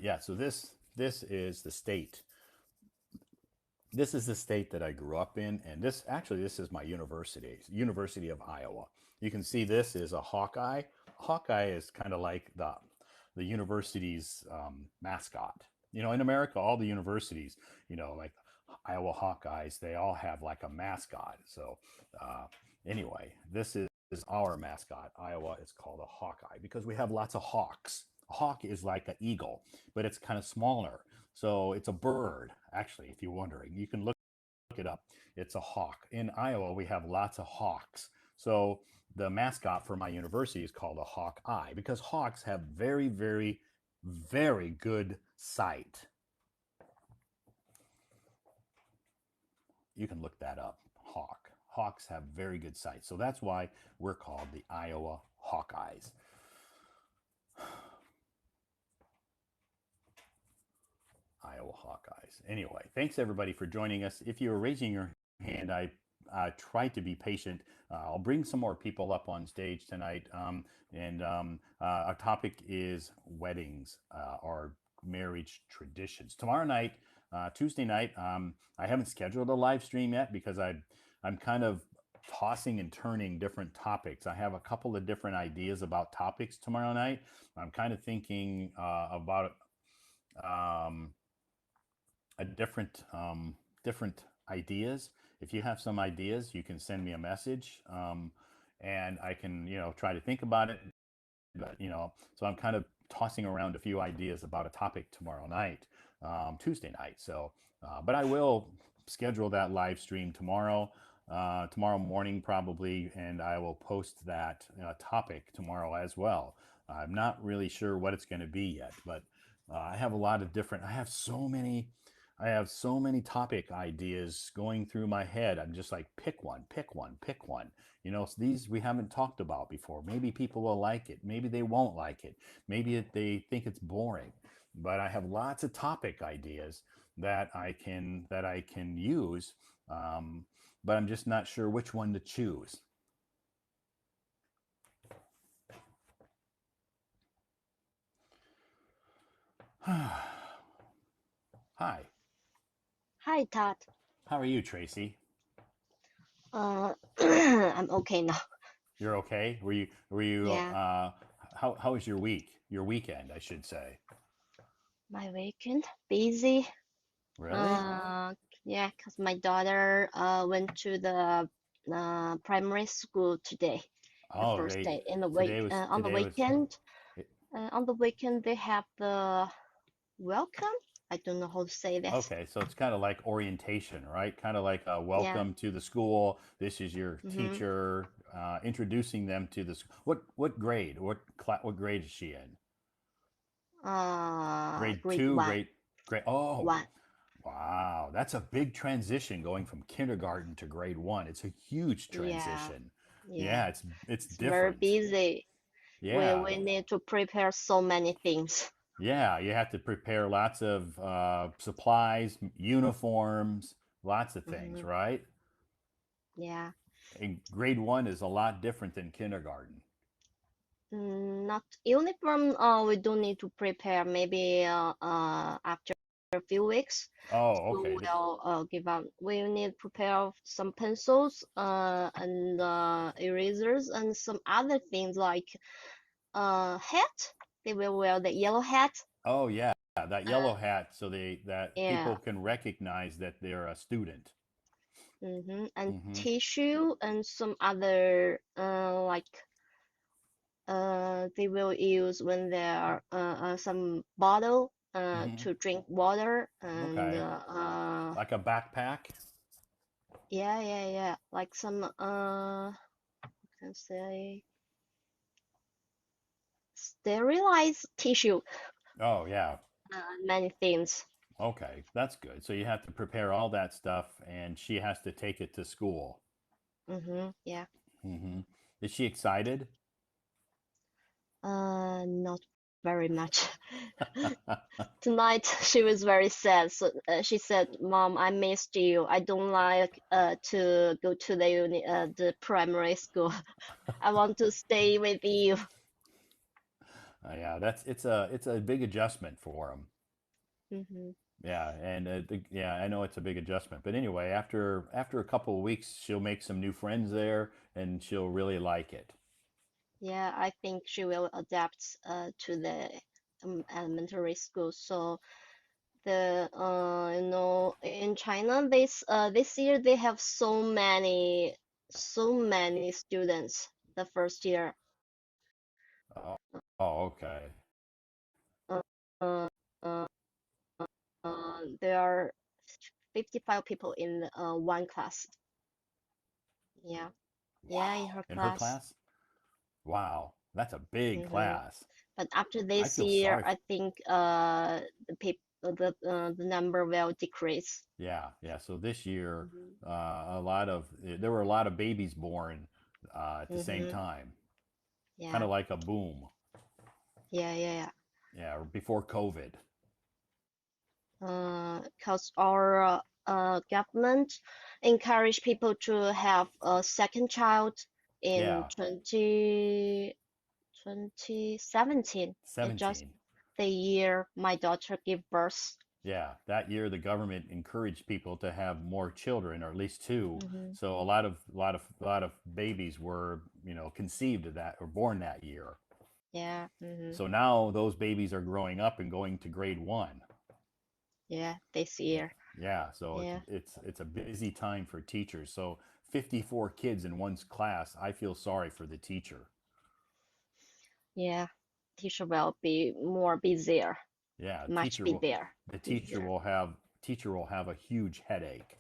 yeah, so this is the state. This is the state that I grew up in, and this is my university, University of Iowa. You can see this is a Hawkeye. Hawkeye is kind of like the university's mascot. You know, in America, all the universities, you know, like Iowa Hawkeyes, they all have like a mascot. So uh, anyway, this is our mascot. Iowa is called a Hawkeye because we have lots of hawks. A hawk is like an eagle, but it's kind of smaller. So it's a bird, actually, if you're wondering. You can look it up. It's a hawk. In Iowa, we have lots of hawks. So the mascot for my university is called a hawk eye because hawks have very, very, very good sight. You can look that up. Hawk. Hawks have very good sight. So that's why we're called the Iowa Hawkeyes. Iowa Hawkeyes. Anyway, thanks everybody for joining us. If you were raising your hand, I tried to be patient. I'll bring some more people up on stage tonight. Our topic is weddings or marriage traditions. Tomorrow night, Tuesday night, I haven't scheduled a live stream yet because I'm kind of tossing and turning different topics. I have a couple of different ideas about topics tomorrow night. I'm kind of thinking about a different ideas. If you have some ideas, you can send me a message, and I can try to think about it. But so I'm kind of tossing around a few ideas about a topic tomorrow night, Tuesday night. So, but I will schedule that live stream tomorrow. Tomorrow morning probably, and I will post that topic tomorrow as well. I'm not really sure what it's going to be yet, but I have a lot of different. I have so many topic ideas going through my head. I'm just like, pick one, pick one, pick one. So these we haven't talked about before. Maybe people will like it. Maybe they won't like it. Maybe they think it's boring. But I have lots of topic ideas that I can use. But I'm just not sure which one to choose. Hi. Hi, Todd. How are you, Tracy? I'm okay now. You're okay? Were you Yeah, how was your week? Your weekend, I should say. my weekend busy. Really? Uh, yeah, 'cause my daughter went to the primary school today, the Oh, first day in the today week. was On the today was weekend, it- they have the welcome. I don't know how to say that. okay, so it's kind of like orientation, right? Kind of like a Yeah. welcome to the school. This is your Mm-hmm. teacher, introducing them to this. What grade? What grade is she in? Grade Grade two, one. grade. Oh, One. wow, that's a big transition going from kindergarten to grade one. It's a huge Yeah. transition. Yeah. Yeah, it's It's very different. busy. Yeah, We need to prepare so many things. yeah, you have to prepare lots of supplies, uniforms, lots of things, Mm-hmm. right? Yeah. And grade one is a lot different than kindergarten. Not uniform. We don't need to prepare. Maybe after a few weeks, Oh, school okay. will give out. We need to prepare some pencils, and erasers, and some other things like hat. They will wear the yellow hat. Oh, yeah, that Uh, yellow hat, so that people yeah. can recognize that they're a student. And Hmm. tissue and some other like they will use when there are some bottle Hmm. to drink water and Okay. Like a backpack? yeah, like some can say sterilized tissue, Oh, yeah. many things. Okay. That's good. So you have to prepare all that stuff, and she has to take it to school. Yeah. Hmm. Is she excited? Not very much. Tonight she was very sad. So she said, "Mom, I missed you. I don't like to go to the primary school. I want to stay with you." Yeah, it's a big adjustment for them. hmm Yeah, and yeah, I know it's a big adjustment. But anyway, after a couple of weeks, she'll make some new friends there, and she'll really like it. Yeah, I think she will adapt to the elementary school. So the in China this year they have so many students the first year. Oh, oh, okay. Uh, uh, uh, there are 55 people in one class. Yeah, yeah, in Wow. her In her class. class? Wow, that's a big hmm class. But after I this feel year, sorry. I think the number will decrease. Yeah, yeah. So this year, hmm there were a lot of babies born at the same hmm time, kind Yeah, of like a boom. yeah. Yeah, before COVID. Because our government encourage people to have a second child in Yeah, 2017. It just 17. the year my daughter gave birth. Yeah, that year the government encouraged people to have more children, or at least two. hmm So a lot of babies were, conceived of that or born that year. Yeah, So now those babies are growing up and going to grade one. yeah, this year. Yeah, so it's Yeah, it's it's a busy time for teachers. So 54 kids in one's class, I feel sorry for the teacher. yeah. Teacher will be more busier, Yeah, much busier. teacher will have a huge headache.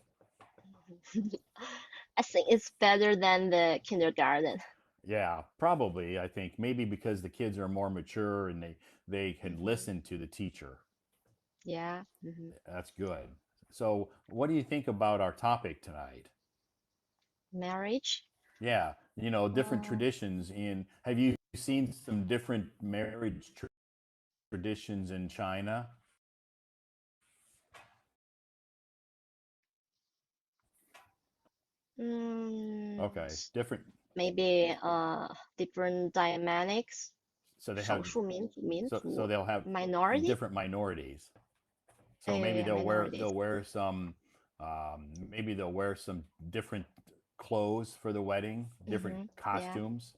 I think it's better than the kindergarten. Yeah, probably. I think maybe because the kids are more mature and they can hmm listen to the teacher. Yeah. That's good. So, what do you think about our topic tonight? Marriage. Yeah, different Uh, traditions in. Have you seen some different marriage traditions in China? Okay, s- different. maybe different dynamics. So they have 少数民族，so they'll have minority. different minorities. So maybe Yeah, minorities. maybe they'll wear some different clothes for the wedding, different Yeah, costumes.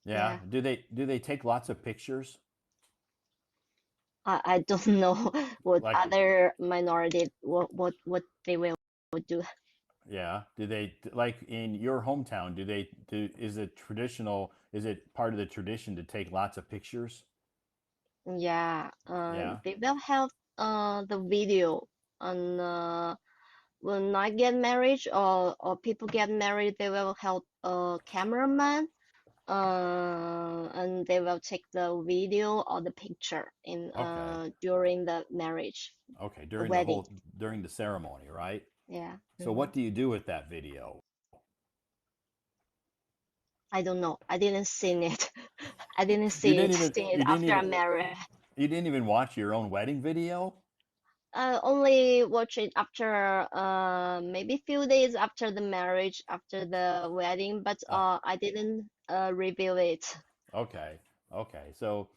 Yeah. yeah. Do they take lots of pictures? I don't know what Like, other minority what they will do. yeah. Do they like in your hometown? Is it part of the tradition to take lots of pictures? Yeah, Yeah. they will have the video on when I get married or people get married, they will help a cameraman and they will take the video or the picture in Okay. during the marriage, Okay. the wedding. During the ceremony, right? Yeah. So what do you do with that video? I don't know. I didn't see it. I didn't You see didn't it, even see it you didn't after I even married. you didn't even watch your own wedding video? Only watch it after maybe few days after the marriage, after the wedding, but Uh, I didn't review it. okay. Okay. So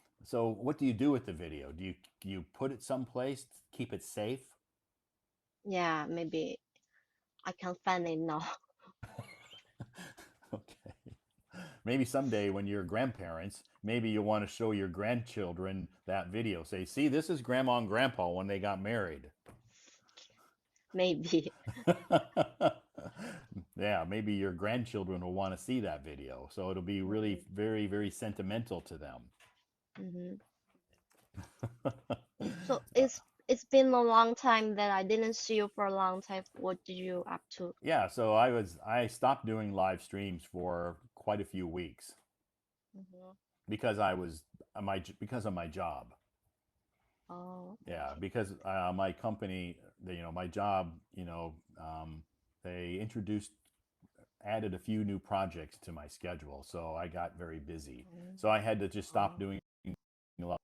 what do you do with the video? Do you put it someplace, keep it safe? Yeah, maybe I can't find it now. Okay. Maybe someday when you're grandparents, maybe you'll want to show your grandchildren that video. Say, see, this is grandma and grandpa when they got married. Maybe. Yeah, maybe your grandchildren will want to see that video. So it'll be really Mhm. very, very sentimental to them. Mhm. So it's been a long time that I didn't see you for a long time. What did you up to? Yeah, so I stopped doing live streams for quite a few weeks Mhm. because I was because of my job. Oh, Yeah, okay. because my company, my job, they added a few new projects to my schedule, so I got very busy. Mm. So I had to just stop Oh, doing live.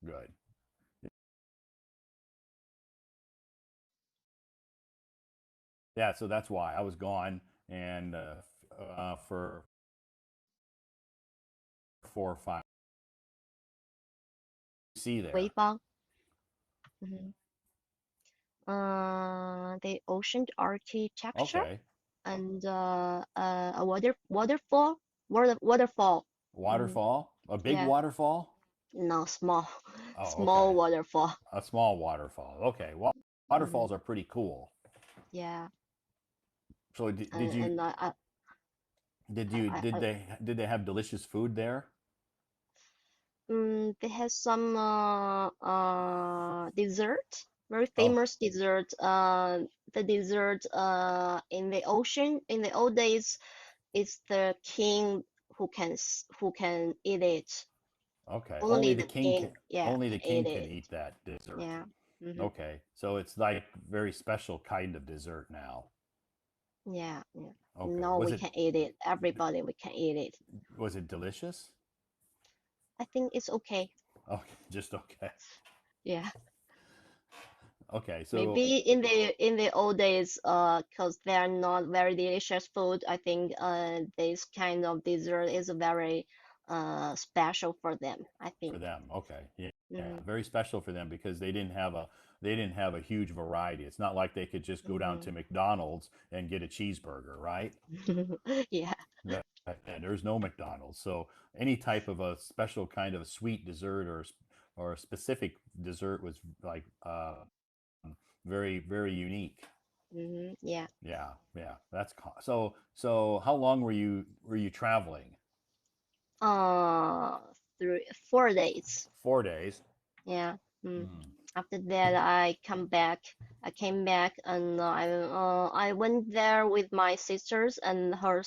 Good. Yeah, so that's why I was gone, and for 4 or 5. See there. 潍坊. Mhm. The ocean architecture Okay. and a waterfall. Mhm. Waterfall? A big Yeah, waterfall? no, small, Oh, small okay. waterfall. A small waterfall. Okay. Mhm. Waterfalls are pretty cool. Yeah, So did you and did you I did they have delicious food there? they have some dessert, very Oh, famous dessert. The dessert in the ocean in the old days is the king who can eat it. okay. Only the king, yeah, Only the can king eat can it. eat that dessert. Yeah. Hmm. Okay. So it's like very special kind of dessert now. Yeah, yeah. Okay. No, we can eat it. Everybody, we can eat it. Was it delicious? I think it's okay. Okay, just okay. Yeah. Okay. So Maybe in the old days, 'cause they are not very delicious food, I think this kind of dessert is very special for them, I for think. them. Okay. Yeah. Yeah. Hmm. Very special for them because they didn't have a huge variety. It's not like they could just go down Hmm. to McDonald's and get a cheeseburger, right? Yeah. And there's no McDonald's. So any type of a special kind of a sweet dessert or a specific dessert was like very very unique. Yeah. Yeah. Yeah. So how long were you traveling? Uh, 4 days. 4 days. Yeah. Mm. Hmm. After that, I come back. I came back and I went there with my sisters and her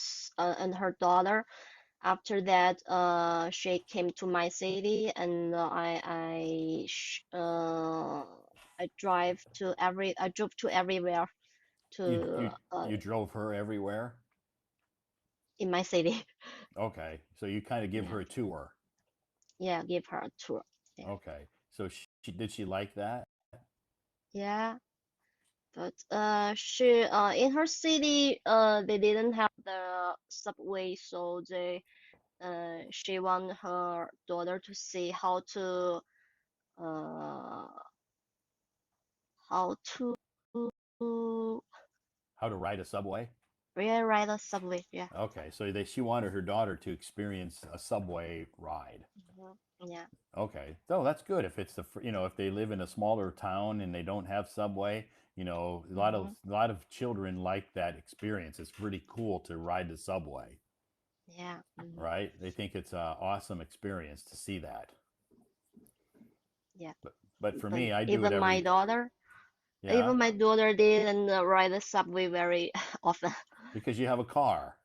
daughter. After that, she came to my city and I drove to everywhere You to you you drove her everywhere? in my city. Okay. So you kind of give Yeah. her a tour. Yeah, give her a tour. Yeah. Okay. So did she like that? Yeah. But she in her city they didn't have the subway, so they she want her daughter to see uh how to How to ride a subway? really ride a subway. Yeah. Okay. So she wanted her daughter to experience a subway ride. Mhm. Yeah. Okay. So that's good if it's if they live in a smaller town and they don't have subway, Hmm. a lot of children like that experience. It's pretty cool to ride the subway, Yeah. Hmm. right? They think it's an awesome experience to see that. Yeah. But for But me, I do it every yeah, even my daughter didn't ride the subway very often. because you have a car.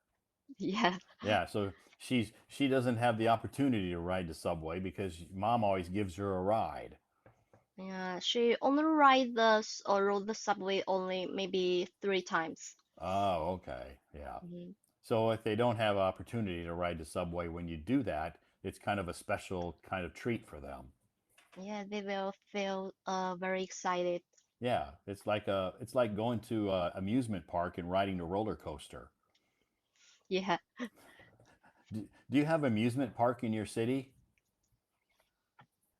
Yeah. Yeah, so she doesn't have the opportunity to ride the subway because mom always gives her a ride. Yeah. She only rode the subway only maybe 3 times. Oh, okay. Yeah. Hmm. So if they don't have opportunity to ride the subway when you do that, it's kind of a special kind of treat for them. Yeah, they will feel very excited. Yeah, it's like going to a amusement park and riding the roller coaster. Yeah. Do you have amusement park in your city?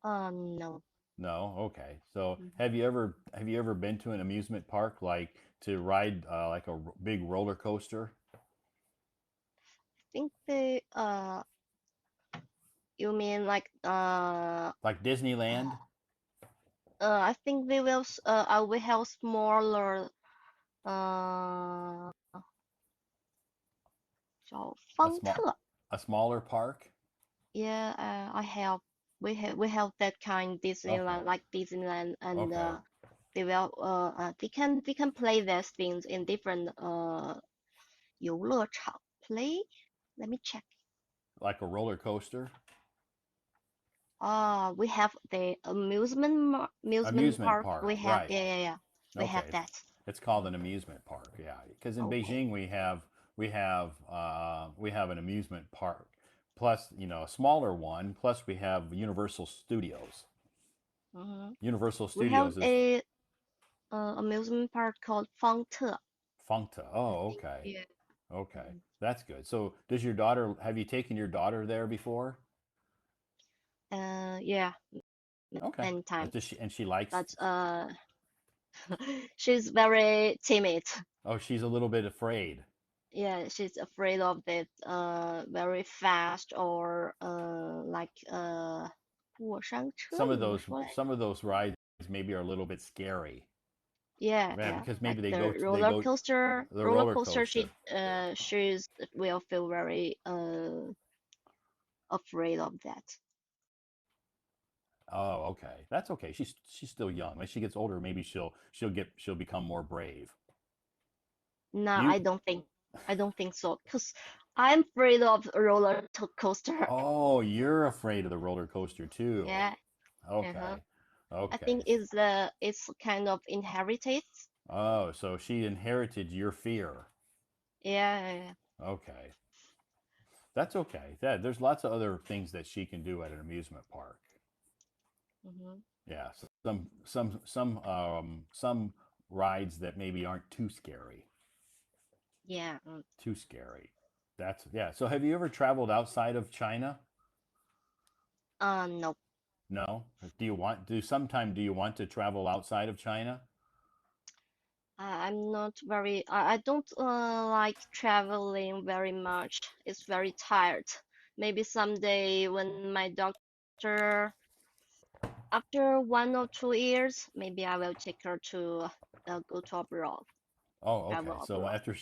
No. No. Okay. So Mhm. have you ever been to an amusement park like to ride like a big roller coaster? I think they you mean like Like Disneyland? I think we have smaller 呃叫 A 方 small 特 a smaller park? yeah I have we have that kind Okay. Disneyland like Disneyland and Okay. they can play those things in different 游乐场 play let me check Like a roller coaster? we have the amusement Amusement park park, we have right. yeah we have Okay. that It's called an amusement park. Yeah. Because in okay Beijing we have an amusement park plus, a smaller one, plus we have Universal Studios. hmm Universal we have Studios is a amusement park called 方特 Fangta. I Oh, think okay. yeah Okay. mhm. That's good. So, have you taken your daughter there before? Yeah Okay. many times And she likes, but she's very timid. oh, she's a little bit afraid. Yeah, she's afraid of that very fast or like 过山车怎么说来着？Some of those rides maybe are a little bit scary. Yeah, Yeah, because like maybe the they go the roller roller coaster. coaster. She's will feel very afraid of that. Oh, okay. That's okay. She's still young. As she gets older, maybe she'll become more brave. No, Do you I don't think so. Cause I'm afraid of coaster. Oh, you're afraid of the roller coaster too. Yeah, uh-huh. Okay. I Okay. think it's kind of inherited. Oh, so she inherited your fear. Yeah. Okay. That's okay. There's lots of other things that she can do at an amusement park. Mm-hmm. Yeah, some rides that maybe aren't too scary. Yeah. Too scary. That's yeah. So have you ever traveled outside of China? No. No. Do you want to travel outside of China? I'm not very. I don't like traveling very much. It's very tired. Maybe someday when my doctor, after 1 or 2 years, maybe I will take her to go to abroad, Oh, okay. travel So abroad. after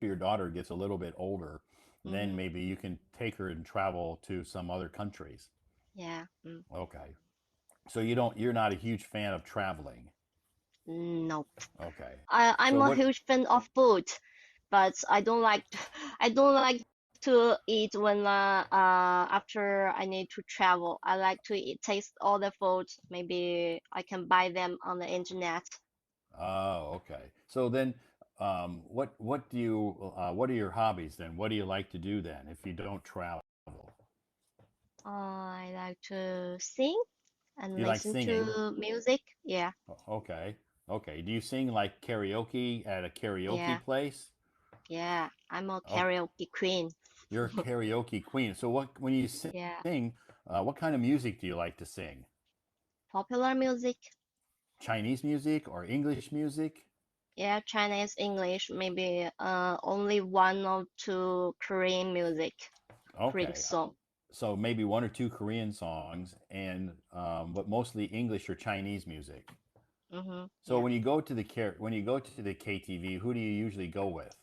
your daughter gets a little bit older, then Mm-hmm. maybe you can take her and travel to some other countries. Yeah. Okay. So you're not a huge fan of traveling. No. Okay. I'm So a what huge fan of food, but I don't like I don't like to eat when after I need to travel. I like to taste all the food. Maybe I can buy them on the internet. Oh, okay. So then what are your hobbies then? What do you like to do then if you don't travel? I like to sing and You like listen singing? to music. Yeah, Okay. Okay. Do you sing like karaoke at a yeah, karaoke place? yeah. I'm a Oh, karaoke queen. you're a karaoke queen. So when you Yeah, sing, what kind of music do you like to sing? popular music. Chinese music or English music? Yeah, Chinese, English, maybe only one or two Korean music, Korean Okay. song. So maybe one or two Korean songs and but mostly English or Chinese music. So Yeah, when you go to the KTV, who do you usually go with?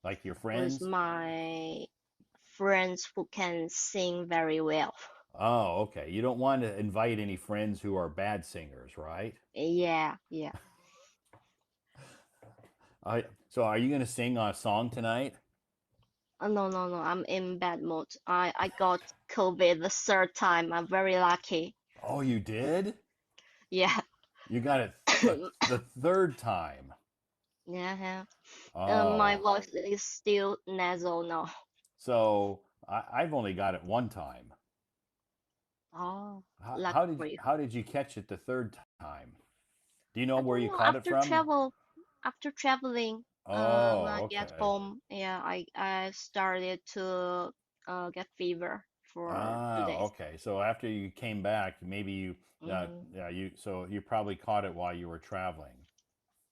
Like your with friends? my friends who can sing very well. Oh, okay. You don't want to invite any friends who are bad singers, right? Yeah. So are you going to sing a song tonight? No. I'm in bad mood. I got COVID the third time. I'm very lucky. Oh, you did? Yeah. You got it the third time. Yeah. My Oh, voice is still nasal now. so I've only got it one time. Oh, lucky for you. How did you catch it the third time? Do you know I where don't you know. caught it from? After traveling, when Oh, I get okay. home, yeah, I started to get fever. for 2 days. Okay. So after you came back, maybe you, Mm, yeah, you probably caught it while you were traveling.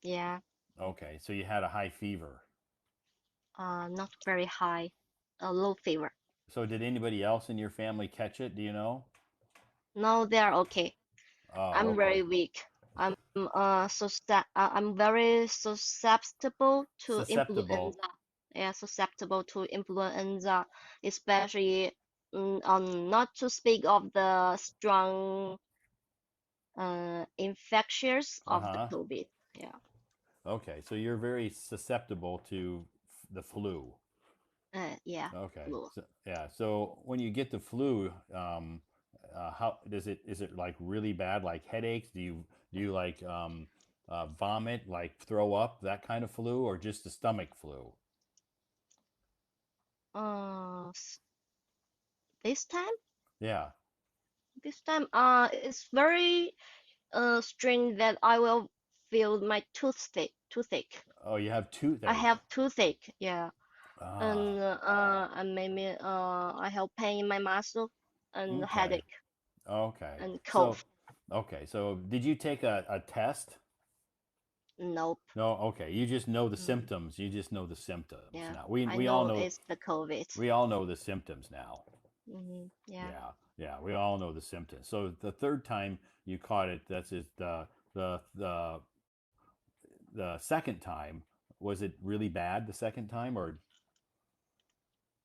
yeah, Okay. So you had a high fever. not very high, low fever. So did anybody else in your family catch it? Do you know? No, they are okay. Oh, I'm very okay. weak. I'm very susceptible to Susceptible. influenza. Yeah, susceptible to influenza, especially not to speak of the strong infections of the Uh-huh. COVID. Yeah. Okay. So you're very susceptible to the flu. Yeah. Okay. Flu. So yeah. So when you get the flu, how is it like really bad, like headaches? Do you like vomit, like throw up, that kind of flu, or just the stomach flu? Uh, s- this time, Yeah. it's very strange that I will feel my toothache. Oh, you have I toothache. have toothache. Yeah. Ah. And maybe I have pain in my muscle and Okay. headache Okay. and So cough. okay. So did you take a test? Nope. No. Okay. You just know the Mm, symptoms. You just know the symptoms yeah, now. We I we all know know it's the COVID. we all know the symptoms now. Yeah. Yeah, yeah, we all know the symptoms. So the third time you caught it, that's it. The the the second time, was it really bad the second time, or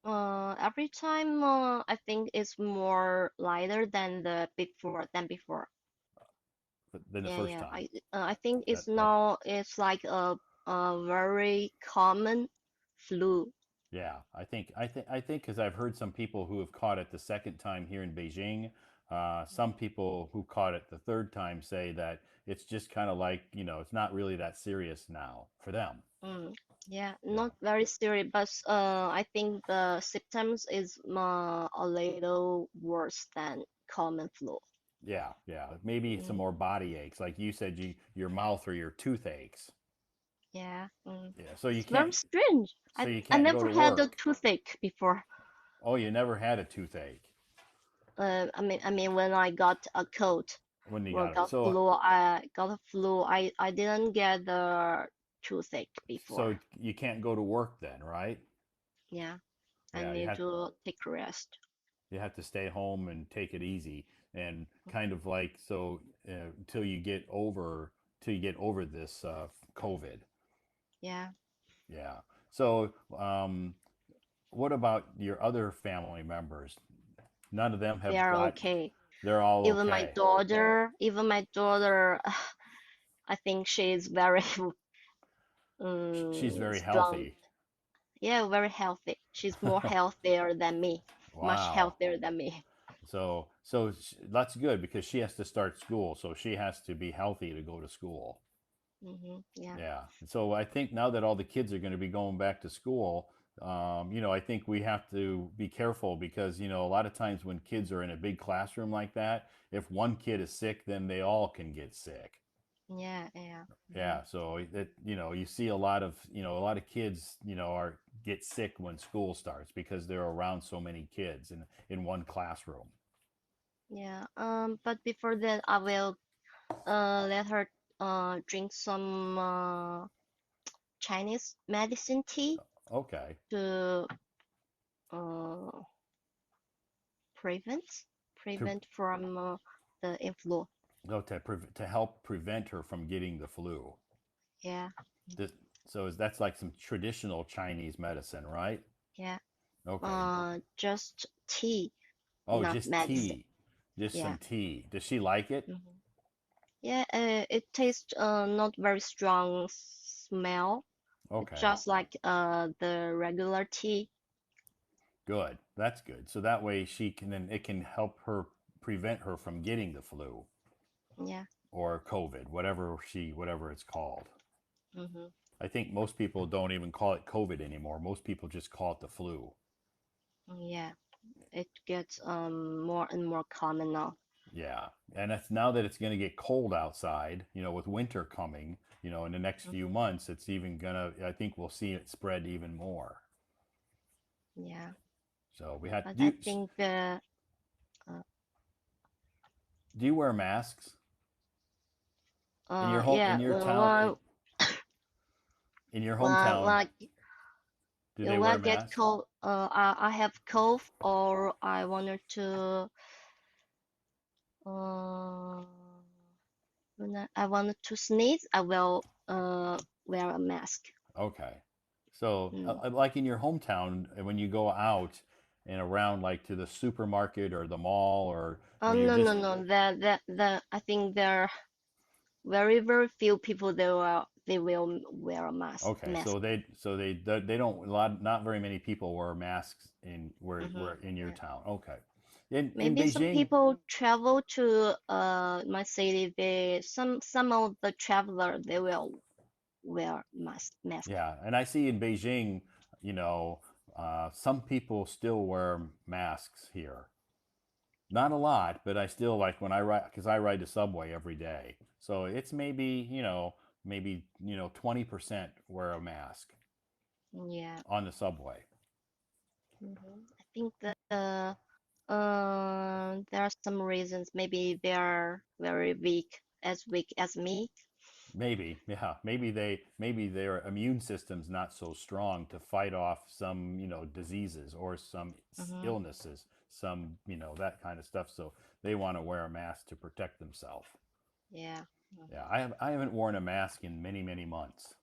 Every time I think it's more lighter than the before. than the Yeah, first yeah. time? I think That it's now it's like a very common flu. Yeah, I think because I've heard some people who have caught it the second time here in Beijing. Some people who caught it the third time say that it's just kind of like, it's not really that serious now for them. Mm, yeah, Yeah. not very serious, but I think the symptoms is a little worse than common flu. Yeah, yeah. Maybe some Mm, more body aches, like you said, your mouth or your tooth aches. yeah, Yeah, so you it's very can't strange. so you I can't go never to had a work. toothache before. Oh, you never had a toothache I mean when I got a cold, when you well, got it. got So flu, I got a flu. I didn't get the toothache before. so you can't go to work then, right? Yeah, I Yeah, need to take rest. you have to stay home and take it easy and kind of like so until you get over this COVID. Yeah, Yeah. So what about your other family members? None of them they have are got. okay. They're all okay. Even my daughter, I think she's very She's very strong. healthy. Yeah, very healthy. She's more healthier than me, much Wow. healthier than me. So that's good because she has to start school, so she has to be healthy to go to school. Yeah. Yeah. So I think now that all the kids are going to be going back to school, I think we have to be careful because, a lot of times when kids are in a big classroom like that, if one kid is sick, then they all can get sick. Yeah, yeah. Yeah. So you see a lot of kids, are get sick when school starts because they're around so many kids in one classroom. Yeah. But before that, I will let her drink some Chinese medicine tea Okay. to uh prevent To prevent from the influ. no, to help prevent her from getting the flu. Yeah, This, so that's like some traditional Chinese medicine, right? yeah. Okay. Just tea, Oh, not just medicine. tea. Just Yeah. some tea. Does she like it? Yeah, it tastes not very strong smell. It's Okay. just like the regular tea. Good. That's good. So that way it can help her prevent her from getting the flu Yeah. or COVID, whatever it's called. Mm-hmm. I think most people don't even call it COVID anymore. Most people just call it the flu. Yeah. It gets more and more common now. Yeah. And that's now that it's going to get cold outside, with winter coming, in the next few Mhm. months, I think we'll see it spread even more. Yeah. So we had But do I you, think do you wear masks in your home yeah, in your town in your hometown? like Do they when wear I get masks? cold, I have cough or I wanted to uh when I wanted to sneeze, I will wear a mask. Okay. So, Mm. like in your hometown, when you go out and around, like to the supermarket or the mall, or Oh when you're no just no no that I think there are very few people they will wear a okay, mask. they don't a lot not very many people wear masks in where in your Yeah. town. Okay. In Maybe some Beijing, people travel to my city. Some of the traveler they will wear mask. yeah, and I see in Beijing, you know, some people still wear masks here. Not a lot, but I still like when I ride because I ride the subway every day. So it's maybe 20% wear a mask Yeah. on the subway. I think that there are some reasons. Maybe they are very weak as me. Maybe, yeah, maybe their immune system's not so strong to fight off some diseases or some Hmm. illnesses, some that kind of stuff. So they want to wear a mask to protect themselves. Yeah. Yeah, I haven't worn a mask in many months.